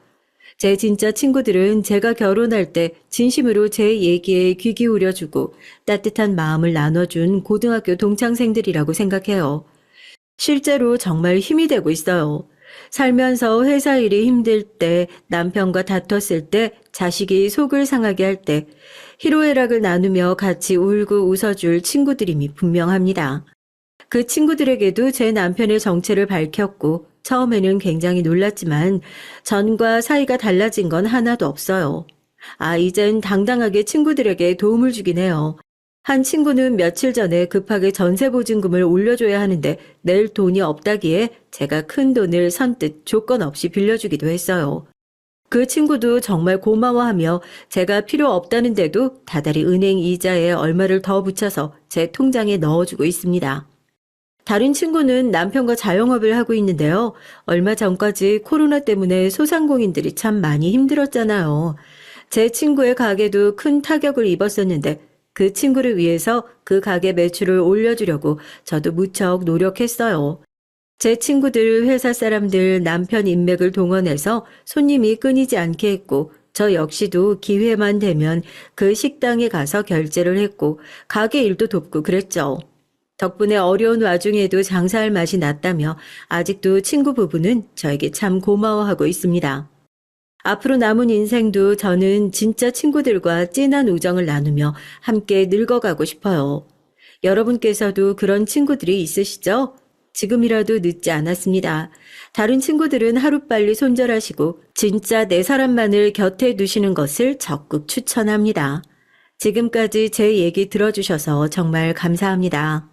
제 진짜 친구들은 제가 결혼할 때 진심으로 제 얘기에 귀 기울여주고 따뜻한 마음을 나눠준 고등학교 동창생들이라고 생각해요. 실제로 정말 힘이 되고 있어요. 살면서 회사 일이 힘들 때, 남편과 다퉜을 때, 자식이 속을 상하게 할 때, 희로애락을 나누며 같이 울고 웃어줄 친구들임이 분명합니다. 그 친구들에게도 제 남편의 정체를 밝혔고 처음에는 굉장히 놀랐지만 전과 사이가 달라진 건 하나도 없어요. 이젠 당당하게 친구들에게 도움을 주긴 해요. 한 친구는 며칠 전에 급하게 전세 보증금을 올려줘야 하는데 낼 돈이 없다기에 제가 큰 돈을 선뜻 조건 없이 빌려주기도 했어요. 그 친구도 정말 고마워하며 제가 필요 없다는데도 다달이 은행 이자에 얼마를 더 붙여서 제 통장에 넣어주고 있습니다. 다른 친구는 남편과 자영업을 하고 있는데요. 얼마 전까지 코로나 때문에 소상공인들이 참 많이 힘들었잖아요. 제 친구의 가게도 큰 타격을 입었었는데 그 친구를 위해서 그 가게 매출을 올려주려고 저도 무척 노력했어요. 제 친구들, 회사 사람들, 남편 인맥을 동원해서 손님이 끊이지 않게 했고 저 역시도 기회만 되면 그 식당에 가서 결제를 했고 가게 일도 돕고 그랬죠. 덕분에 어려운 와중에도 장사할 맛이 났다며 아직도 친구 부부는 저에게 참 고마워하고 있습니다. 앞으로 남은 인생도 저는 진짜 친구들과 진한 우정을 나누며 함께 늙어가고 싶어요. 여러분께서도 그런 친구들이 있으시죠? 지금이라도 늦지 않았습니다. 다른 친구들은 하루빨리 손절하시고 진짜 내 사람만을 곁에 두시는 것을 적극 추천합니다. 지금까지 제 얘기 들어주셔서 정말 감사합니다.